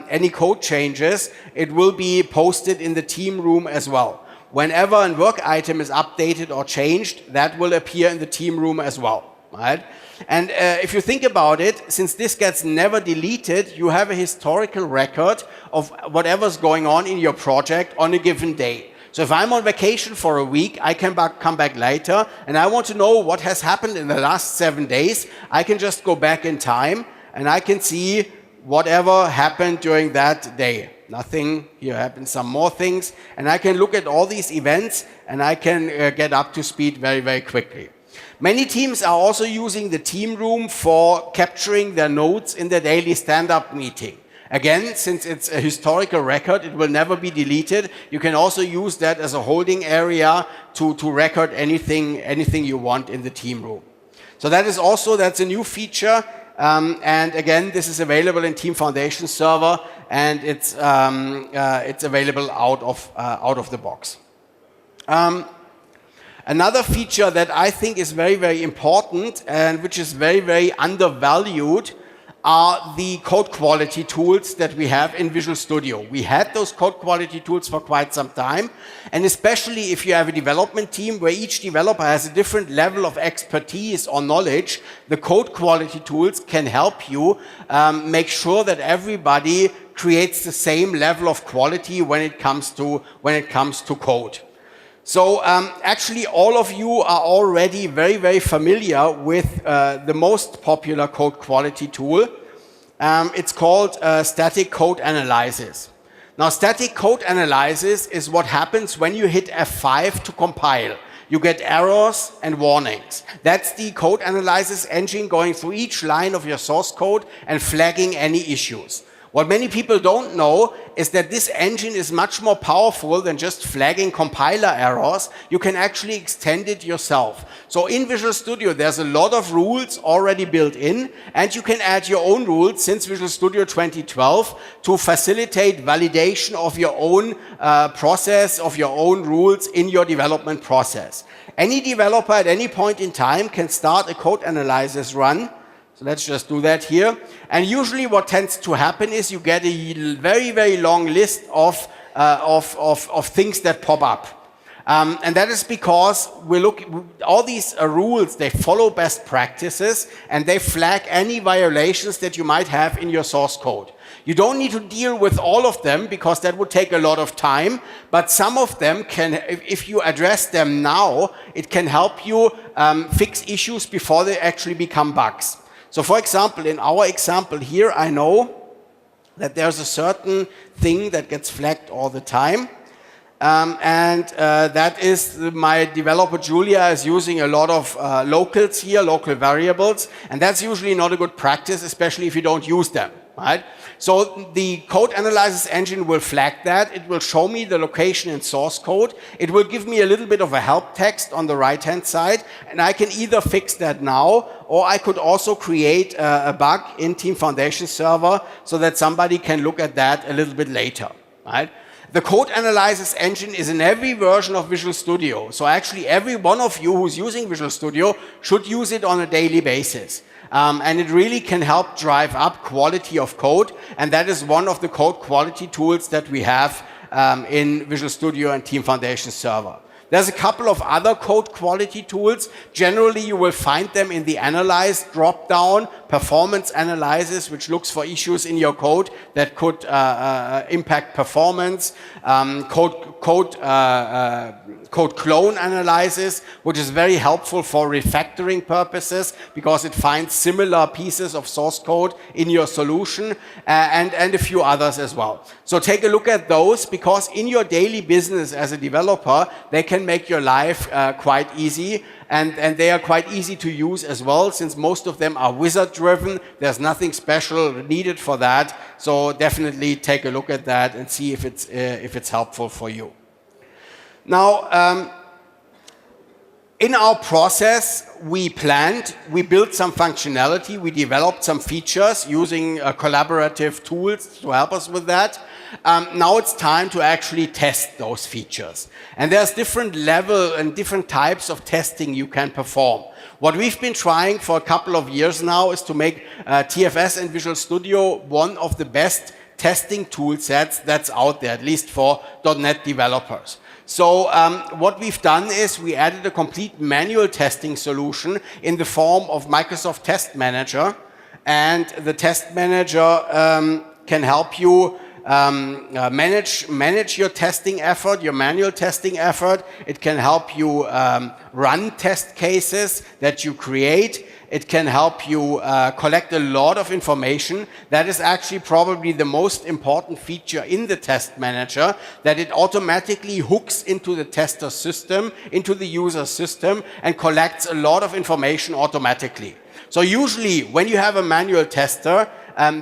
any code changes, it will be posted in the team room as well. Whenever a work item is updated or changed, that will appear in the team room as well. Right? And if you think about it, since this gets never deleted, you have a historical record of whatever's going on in your project on a given day. So if I'm on vacation for a week, I can come back later, and I want to know what has happened in the last 7 days. I can just go back in time, and I can see whatever happened during that day. Nothing, here happened some more things, and I can look at all these events, and I can get up to speed very, very quickly. Many teams are also using the team room for capturing their notes in their daily stand-up meeting. Again, since it's a historical record, it will never be deleted. You can also use that as a holding area to record anything you want in the team room. So that's a new feature. And again, this is available in Team Foundation Server, and it's available out of the box. Another feature that I think is very, very important and which is very, very undervalued are the code quality tools that we have in Visual Studio. We had those code quality tools for quite some time, and especially if you have a development team where each developer has a different level of expertise or knowledge, the code quality tools can help you make sure that everybody creates the same level of quality when it comes to code. So actually all of you are already very, very familiar with the most popular code quality tool. It's called static code analysis. Now static code analysis is what happens when you hit F5 to compile. You get errors and warnings. That's the code analysis engine going through each line of your source code and flagging any issues. What many people don't know is that this engine is much more powerful than just flagging compiler errors. You can actually extend it yourself. So in Visual Studio, there's a lot of rules already built in, and you can add your own rules since Visual Studio 2012 to facilitate validation of your own process, of your own rules in your development process. Any developer at any point in time can start a code analysis run. So let's just do that here. And usually what tends to happen is you get a very, very long list of things that pop up. And that is because all these rules, they follow best practices and they flag any violations that you might have in your source code. You don't need to deal with all of them because that would take a lot of time, but some of them can, if you address them now, it can help you fix issues before they actually become bugs. So for example, in our example here, I know that there's a certain thing that gets flagged all the time. That is my developer Julia is using a lot of locals here, local variables, and that's usually not a good practice, especially if you don't use them. right? So the code analysis engine will flag that. It will show me the location in source code. It will give me a little bit of a help text on the right-hand side, and I can either fix that now, or I could also create a bug in Team Foundation Server so that somebody can look at that a little bit later, right? The code analysis engine is in every version of Visual Studio. So actually every one of you who's using Visual Studio should use it on a daily basis. And it really can help drive up quality of code. And that is one of the code quality tools that we have in Visual Studio and Team Foundation Server. There's a couple of other code quality tools. Generally, you will find them in the Analyze drop-down, Performance Analysis, which looks for issues in your code that could impact performance, code clone analysis, which is very helpful for refactoring purposes because it finds similar pieces of source code in your solution, and a few others as well. So take a look at those, because in your daily business as a developer, they can make your life quite easy, and they are quite easy to use as well, since most of them are wizard driven. There's nothing special needed for that, so definitely take a look at that and see if it's helpful for you. Now, in our process, we built some functionality, we developed some features using collaborative tools to help us with that. Now it's time to actually test those features. And there's different level and different types of testing you can perform. What we've been trying for a couple of years now is to make TFS and Visual Studio one of the best testing tool sets that's out there, at least for .NET developers. So what we've done is we added a complete manual testing solution in the form of Microsoft Test Manager. And the Test Manager can help you manage your testing effort, your manual testing effort. It can help you run test cases that you create. It can help you collect a lot of information. That is actually probably the most important feature in the Test Manager, that it automatically hooks into the tester system, into the user system, and collects a lot of information automatically. So usually when you have a manual tester,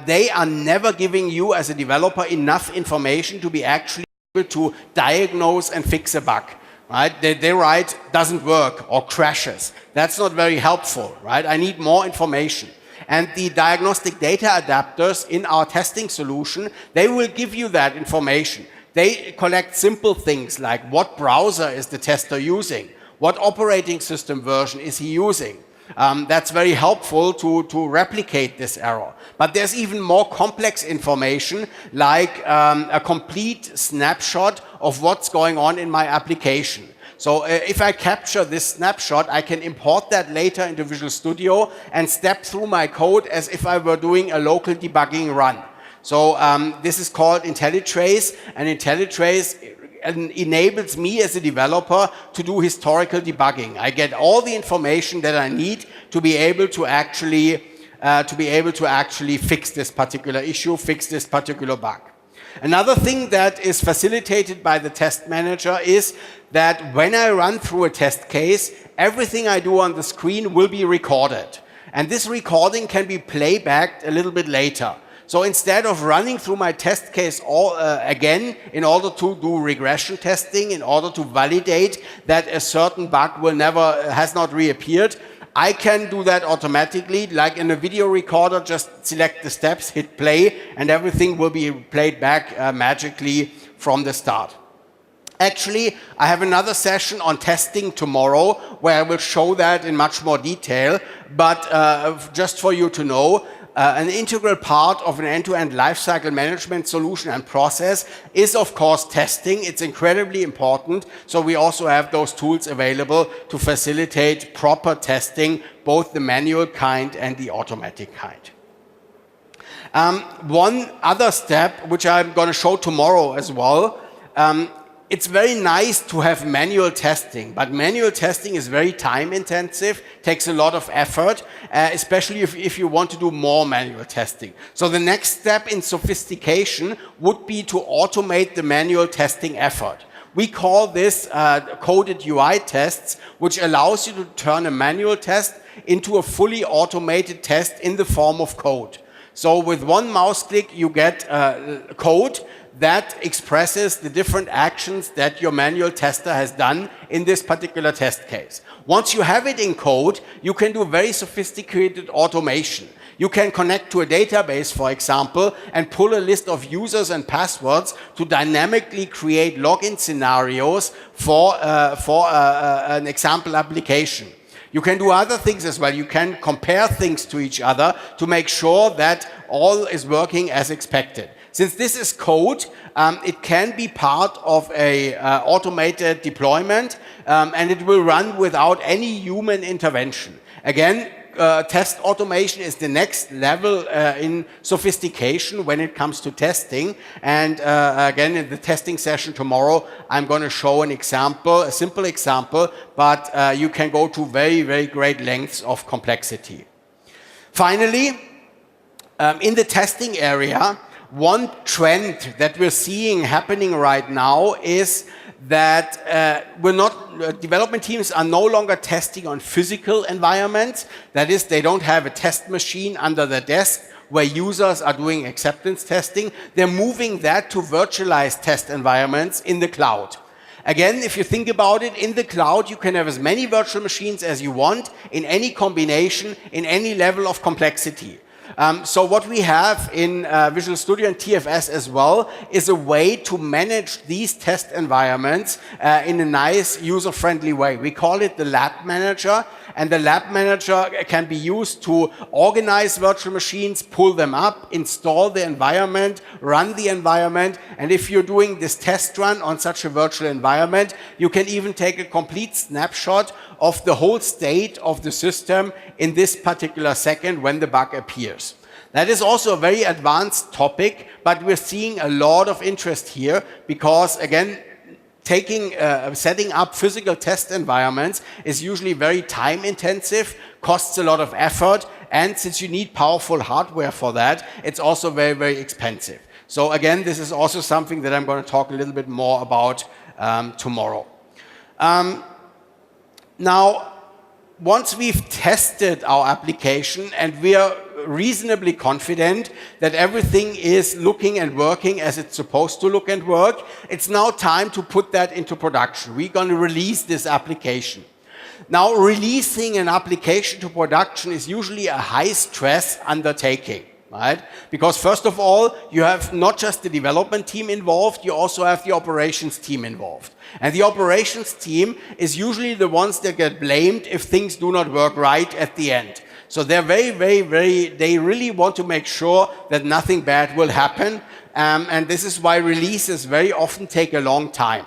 they are never giving you as a developer enough information to be actually able to diagnose and fix a bug. Right? They write doesn't work or crashes. That's not very helpful, right? I need more information. And the diagnostic data adapters in our testing solution, they will give you that information. They collect simple things like what browser is the tester using? What operating system version is he using? That's very helpful to replicate this error. But there's even more complex information, like a complete snapshot of what's going on in my application. So if I capture this snapshot, I can import that later into Visual Studio and step through my code as if I were doing a local debugging run. So this is called IntelliTrace, and IntelliTrace enables me as a developer to do historical debugging. I get all the information that I need to be able to actually fix this particular issue, fix this particular bug. Another thing that is facilitated by the Test Manager is that when I run through a test case, everything I do on the screen will be recorded. And this recording can be playbacked a little bit later. So instead of running through my test case again in order to do regression testing, in order to validate that a certain bug has not reappeared, I can do that automatically, like in a video recorder. Just select the steps, hit play, and everything will be played back magically from the start. Actually, I have another session on testing tomorrow where I will show that in much more detail, but just for you to know, an integral part of an end-to-end lifecycle management solution and process is, of course, testing. It's incredibly important. So we also have those tools available to facilitate proper testing, both the manual kind and the automatic kind. One other step, which I'm going to show tomorrow as well, it's very nice to have manual testing, but manual testing is very time intensive, takes a lot of effort, especially if you want to do more manual testing. So the next step in sophistication would be to automate the manual testing effort. We call this coded UI tests, which allows you to turn a manual test into a fully automated test in the form of code. So with one mouse click, you get code that expresses the different actions that your manual tester has done in this particular test case. Once you have it in code, you can do very sophisticated automation. You can connect to a database, for example, and pull a list of users and passwords to dynamically create login scenarios for an example application. You can do other things as well. You can compare things to each other to make sure that all is working as expected. Since this is code, it can be part of a automated deployment, and it will run without any human intervention. Again, test automation is the next level in sophistication when it comes to testing. And again, in the testing session tomorrow, I'm going to show an example, a simple example, but you can go to very, very great lengths of complexity. Finally, in the testing area, one trend that we're seeing happening right now is that development teams are no longer testing on physical environments. That is, they don't have a test machine under their desk where users are doing acceptance testing. They're moving that to virtualized test environments in the cloud. Again, if you think about it, in the cloud, you can have as many virtual machines as you want in any combination, in any level of complexity. So what we have in Visual Studio and TFS as well is a way to manage these test environments in a nice user-friendly way. We call it the Lab Manager, and the Lab Manager can be used to organize virtual machines, pull them up, install the environment, run the environment, and if you're doing this test run on such a virtual environment, you can even take a complete snapshot of the whole state of the system in this particular second when the bug appears. That is also a very advanced topic, but we're seeing a lot of interest here because, again, setting up physical test environments is usually very time intensive, costs a lot of effort, and since you need powerful hardware for that, it's also very, very expensive. So again, this is also something that I'm going to talk a little bit more about tomorrow. Now, once we've tested our application and we are reasonably confident that everything is looking and working as it's supposed to look and work, it's now time to put that into production. We're going to release this application. Now, releasing an application to production is usually a high-stress undertaking. Right? Because first of all, you have not just the development team involved, you also have the operations team involved. And the operations team is usually the ones that get blamed if things do not work right at the end. So they're they really want to make sure that nothing bad will happen. And this is why releases very often take a long time.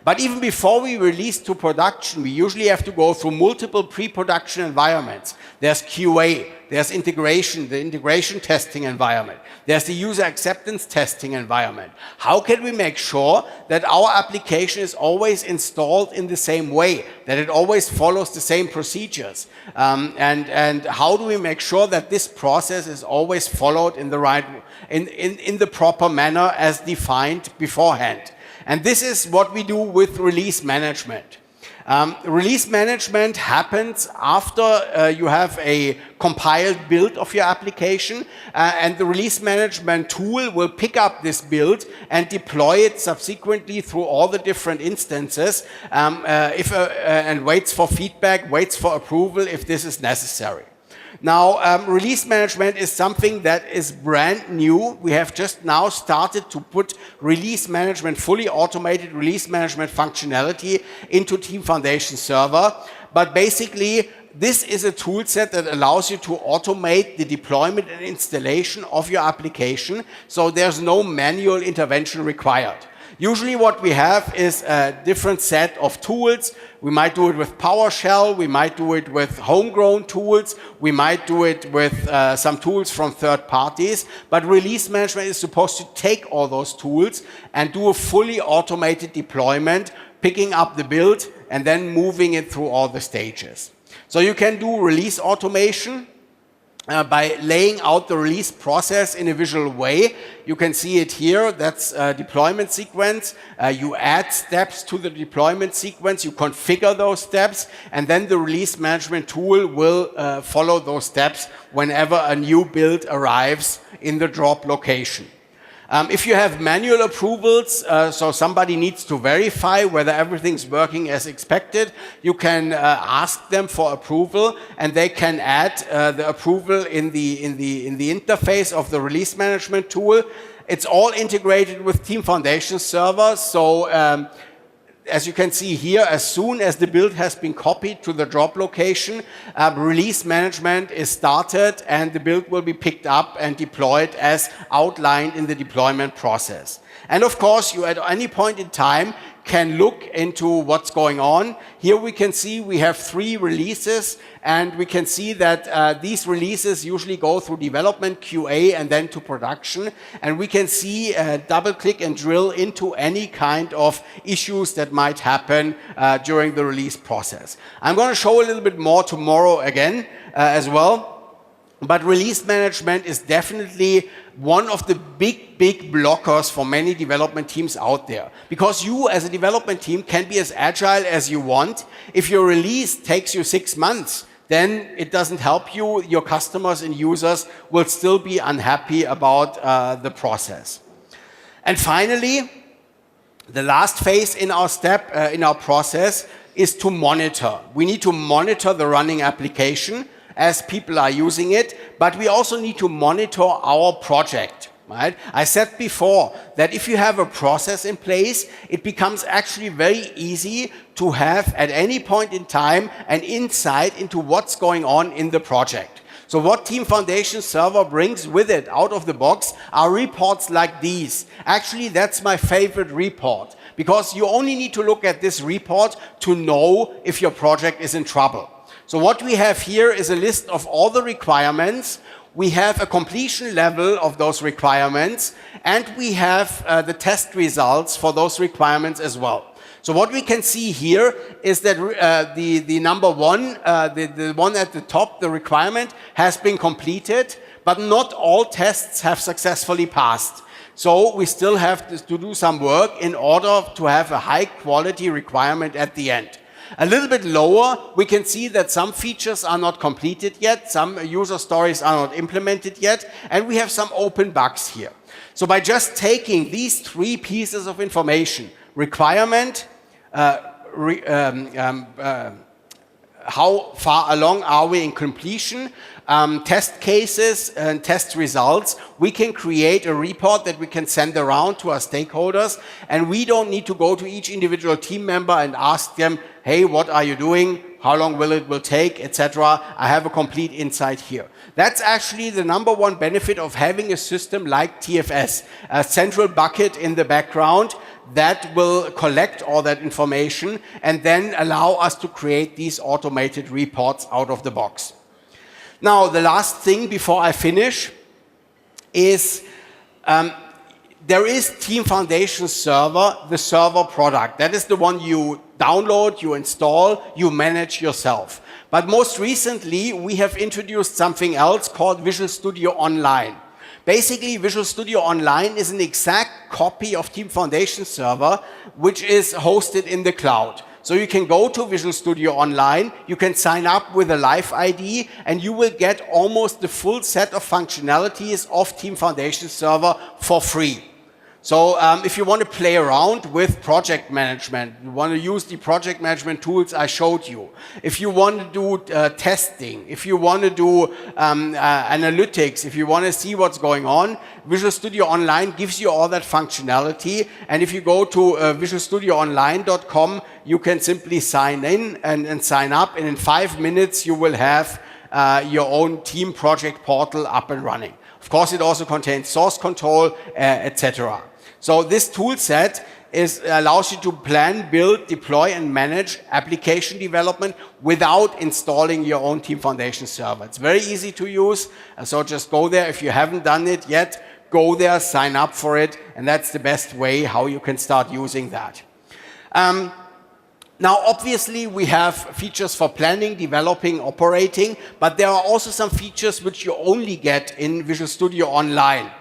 But even before we release to production, we usually have to go through multiple pre-production environments. There's QA, there's integration, the integration testing environment. There's the user acceptance testing environment. How can we make sure that our application is always installed in the same way, that it always follows the same procedures? And how do we make sure that this process is always followed in the right, in the proper manner as defined beforehand? And this is what we do with release management. Release management happens after you have a compiled build of your application, and the release management tool will pick up this build and deploy it subsequently through all the different instances and waits for feedback, waits for approval if this is necessary. Now, release management is something that is brand new. We have just now started to put release management, fully automated release management functionality into Team Foundation Server. But basically, this is a tool set that allows you to automate the deployment and installation of your application, so there's no manual intervention required. Usually what we have is a different set of tools. We might do it with PowerShell, we might do it with homegrown tools, we might do it with some tools from third parties, but release management is supposed to take all those tools and do a fully automated deployment, picking up the build and then moving it through all the stages. So you can do release automation, by laying out the release process in a visual way. You can see it here. That's a deployment sequence. You add steps to the deployment sequence. You configure those steps. And then the release management tool will follow those steps whenever a new build arrives in the drop location. If you have manual approvals, so somebody needs to verify whether everything's working as expected, you can ask them for approval, and they can add the approval in the interface of the release management tool. It's all integrated with Team Foundation Server, so as you can see here, as soon as the build has been copied to the drop location, release management is started and the build will be picked up and deployed as outlined in the deployment process. And of course, you at any point in time can look into what's going on. Here we can see we have 3 releases, and we can see that these releases usually go through development, QA, and then to production. And we can see double click and drill into any kind of issues that might happen during the release process. I'm going to show a little bit more tomorrow again as well. But release management is definitely one of the big blockers for many development teams out there. Because you as a development team can be as agile as you want. If your release takes you 6 months, then it doesn't help you. Your customers and users will still be unhappy about the process. And finally, the last phase in our step, in our process, is to monitor. We need to monitor the running application as people are using it, but we also need to monitor our project. Right? I said before that if you have a process in place, it becomes actually very easy to have at any point in time an insight into what's going on in the project. So what Team Foundation Server brings with it out of the box are reports like these. Actually, that's my favorite report, because you only need to look at this report to know if your project is in trouble. So what we have here is a list of all the requirements. We have a completion level of those requirements, and we have the test results for those requirements as well. So what we can see here is that the number one, the one at the top, the requirement, has been completed, but not all tests have successfully passed. So we still have to do some work in order to have a high quality requirement at the end. A little bit lower, we can see that some features are not completed yet, some user stories are not implemented yet, and we have some open bugs here. So by just taking these 3 pieces of information, requirement, how far along are we in completion, test cases and test results, we can create a report that we can send around to our stakeholders, and we don't need to go to each individual team member and ask them, hey, what are you doing? How long will it take, etc. I have a complete insight here. That's actually the number one benefit of having a system like TFS, a central bucket in the background that will collect all that information and then allow us to create these automated reports out of the box. Now, the last thing before I finish is there is Team Foundation Server, the server product. That is the one you download, you install, you manage yourself. But most recently, we have introduced something else called Visual Studio Online. Basically, Visual Studio Online is an exact copy of Team Foundation Server, which is hosted in the cloud. So you can go to Visual Studio Online, you can sign up with a Live ID, and you will get almost the full set of functionalities of Team Foundation Server for free. So if you want to play around with project management, you want to use the project management tools I showed you, if you want to do testing, if you want to do analytics, if you want to see what's going on, Visual Studio Online gives you all that functionality. And if you go to visualstudioonline.com, you can simply sign in and sign up, and in 5 minutes you will have your own team project portal up and running. Of course, it also contains source control, etc. So this tool set allows you to plan, build, deploy, and manage application development without installing your own Team Foundation Server. It's very easy to use, so just go there. If you haven't done it yet, go there, sign up for it, and that's the best way how you can start using that. Now, obviously, we have features for planning, developing, operating, but there are also some features which you only get in Visual Studio Online.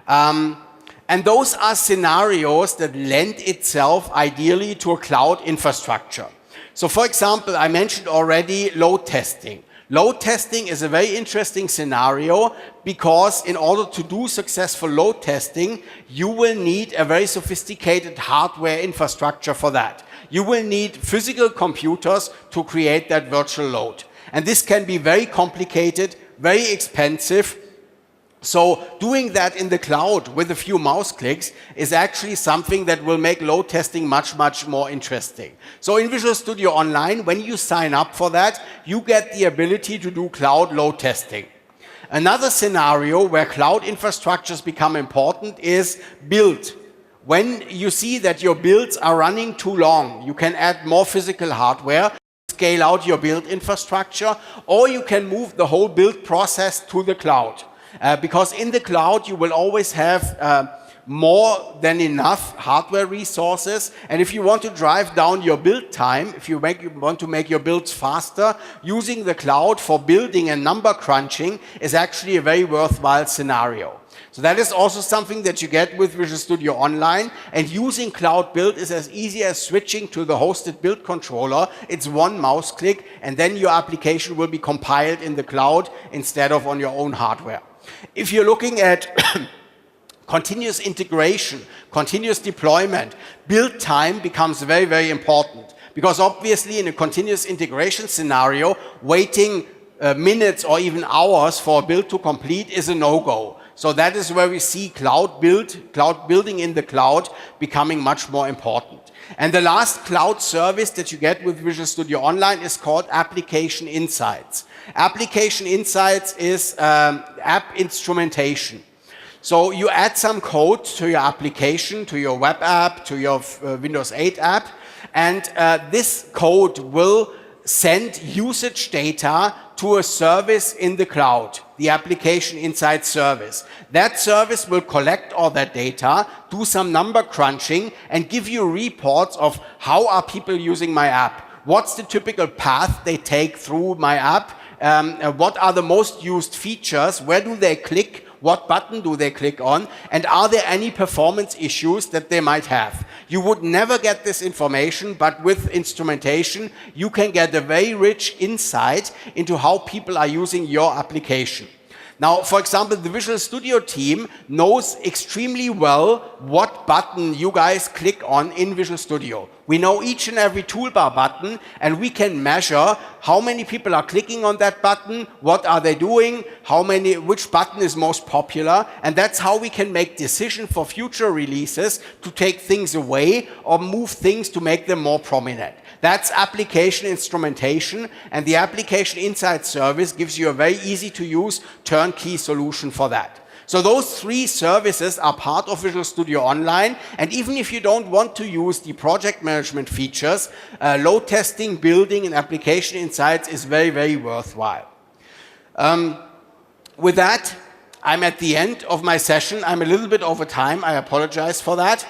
And those are scenarios that lend itself ideally to a cloud infrastructure. So, for example, I mentioned already load testing. Load testing is a very interesting scenario because in order to do successful load testing, you will need a very sophisticated hardware infrastructure for that. You will need physical computers to create that virtual load. And this can be very complicated, very expensive. So doing that in the cloud with a few mouse clicks is actually something that will make load testing much, much more interesting. So in Visual Studio Online, when you sign up for that, you get the ability to do cloud load testing. Another scenario where cloud infrastructures become important is build. When you see that your builds are running too long, you can add more physical hardware, scale out your build infrastructure, or you can move the whole build process to the cloud. Because in the cloud, you will always have more than enough hardware resources. And if you want to drive down your build time, if you want to make your builds faster, using the cloud for building and number crunching is actually a very worthwhile scenario. So that is also something that you get with Visual Studio Online. And using Cloud Build is as easy as switching to the hosted build controller. It's one mouse click, and then your application will be compiled in the cloud instead of on your own hardware. If you're looking at continuous integration, continuous deployment, build time becomes very, very important. Because obviously in a continuous integration scenario, waiting minutes or even hours for a build to complete is a no-go. So that is where we see cloud building in the cloud becoming much more important. And the last cloud service that you get with Visual Studio Online is called Application Insights. Application Insights is app instrumentation. So you add some code to your application, to your web app, to your Windows 8 app, and this code will send usage data to a service in the cloud, the Application Insights service. That service will collect all that data, do some number crunching, and give you reports of how are people using my app. What's the typical path they take through my app? What are the most used features? Where do they click? What button do they click on? And are there any performance issues that they might have? You would never get this information, but with instrumentation, you can get a very rich insight into how people are using your application. Now, for example, the Visual Studio team knows extremely well what button you guys click on in Visual Studio. We know each and every toolbar button, and we can measure how many people are clicking on that button, what are they doing, which button is most popular, and that's how we can make decisions for future releases to take things away or move things to make them more prominent. That's application instrumentation, and the Application Insights service gives you a very easy to use turnkey solution for that. So those three services are part of Visual Studio Online, and even if you don't want to use the project management features, load testing, building, and Application Insights is very, very worthwhile. With that, I'm at the end of my session. I'm a little bit over time. I apologize for that.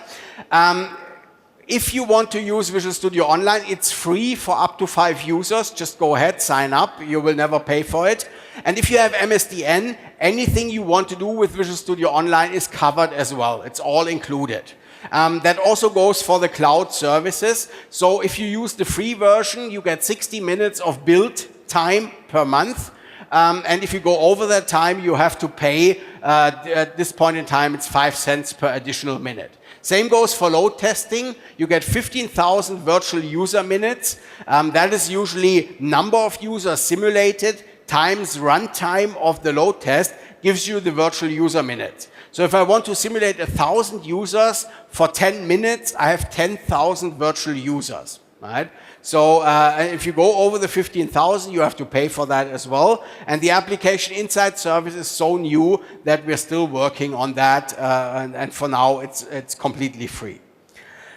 If you want to use Visual Studio Online, it's free for up to 5 users. Just go ahead, sign up. You will never pay for it. And if you have MSDN, anything you want to do with Visual Studio Online is covered as well. It's all included. That also goes for the cloud services. So if you use the free version, you get 60 minutes of build time per month. And if you go over that time, you have to pay, at this point in time, it's 5 cents per additional minute. Same goes for load testing. You get 15,000 virtual user minutes. That is usually number of users simulated times runtime of the load test gives you the virtual user minutes. So if I want to simulate 1,000 users for 10 minutes, I have 10,000 virtual users, right? So if you go over the 15,000, you have to pay for that as well. And the Application Insights service is so new that we're still working on that. And for now, it's completely free.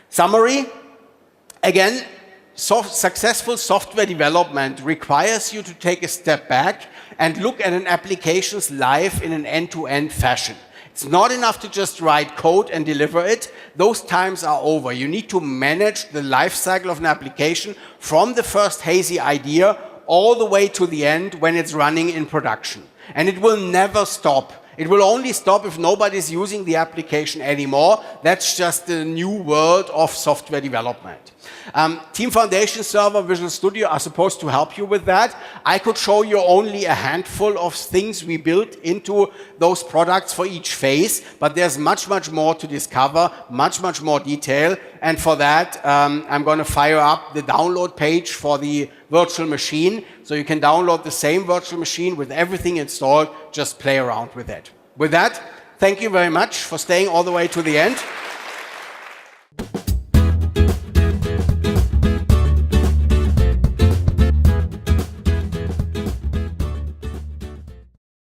Summary, again, successful software development requires you to take a step back and look at an application's life in an end-to-end fashion. It's not enough to just write code and deliver it. Those times are over. You need to manage the life cycle of an application from the first hazy idea all the way to the end when it's running in production. And it will never stop. It will only stop if nobody's using the application anymore. That's just the new world of software development. Team Foundation Server, Visual Studio are supposed to help you with that. I could show you only a handful of things we built into those products for each phase, but there's much, much more to discover, much, much more detail. And for that, I'm going to fire up the download page for the virtual machine. So you can download the same virtual machine with everything installed, just play around with it. With that, thank you very much for staying all the way to the end.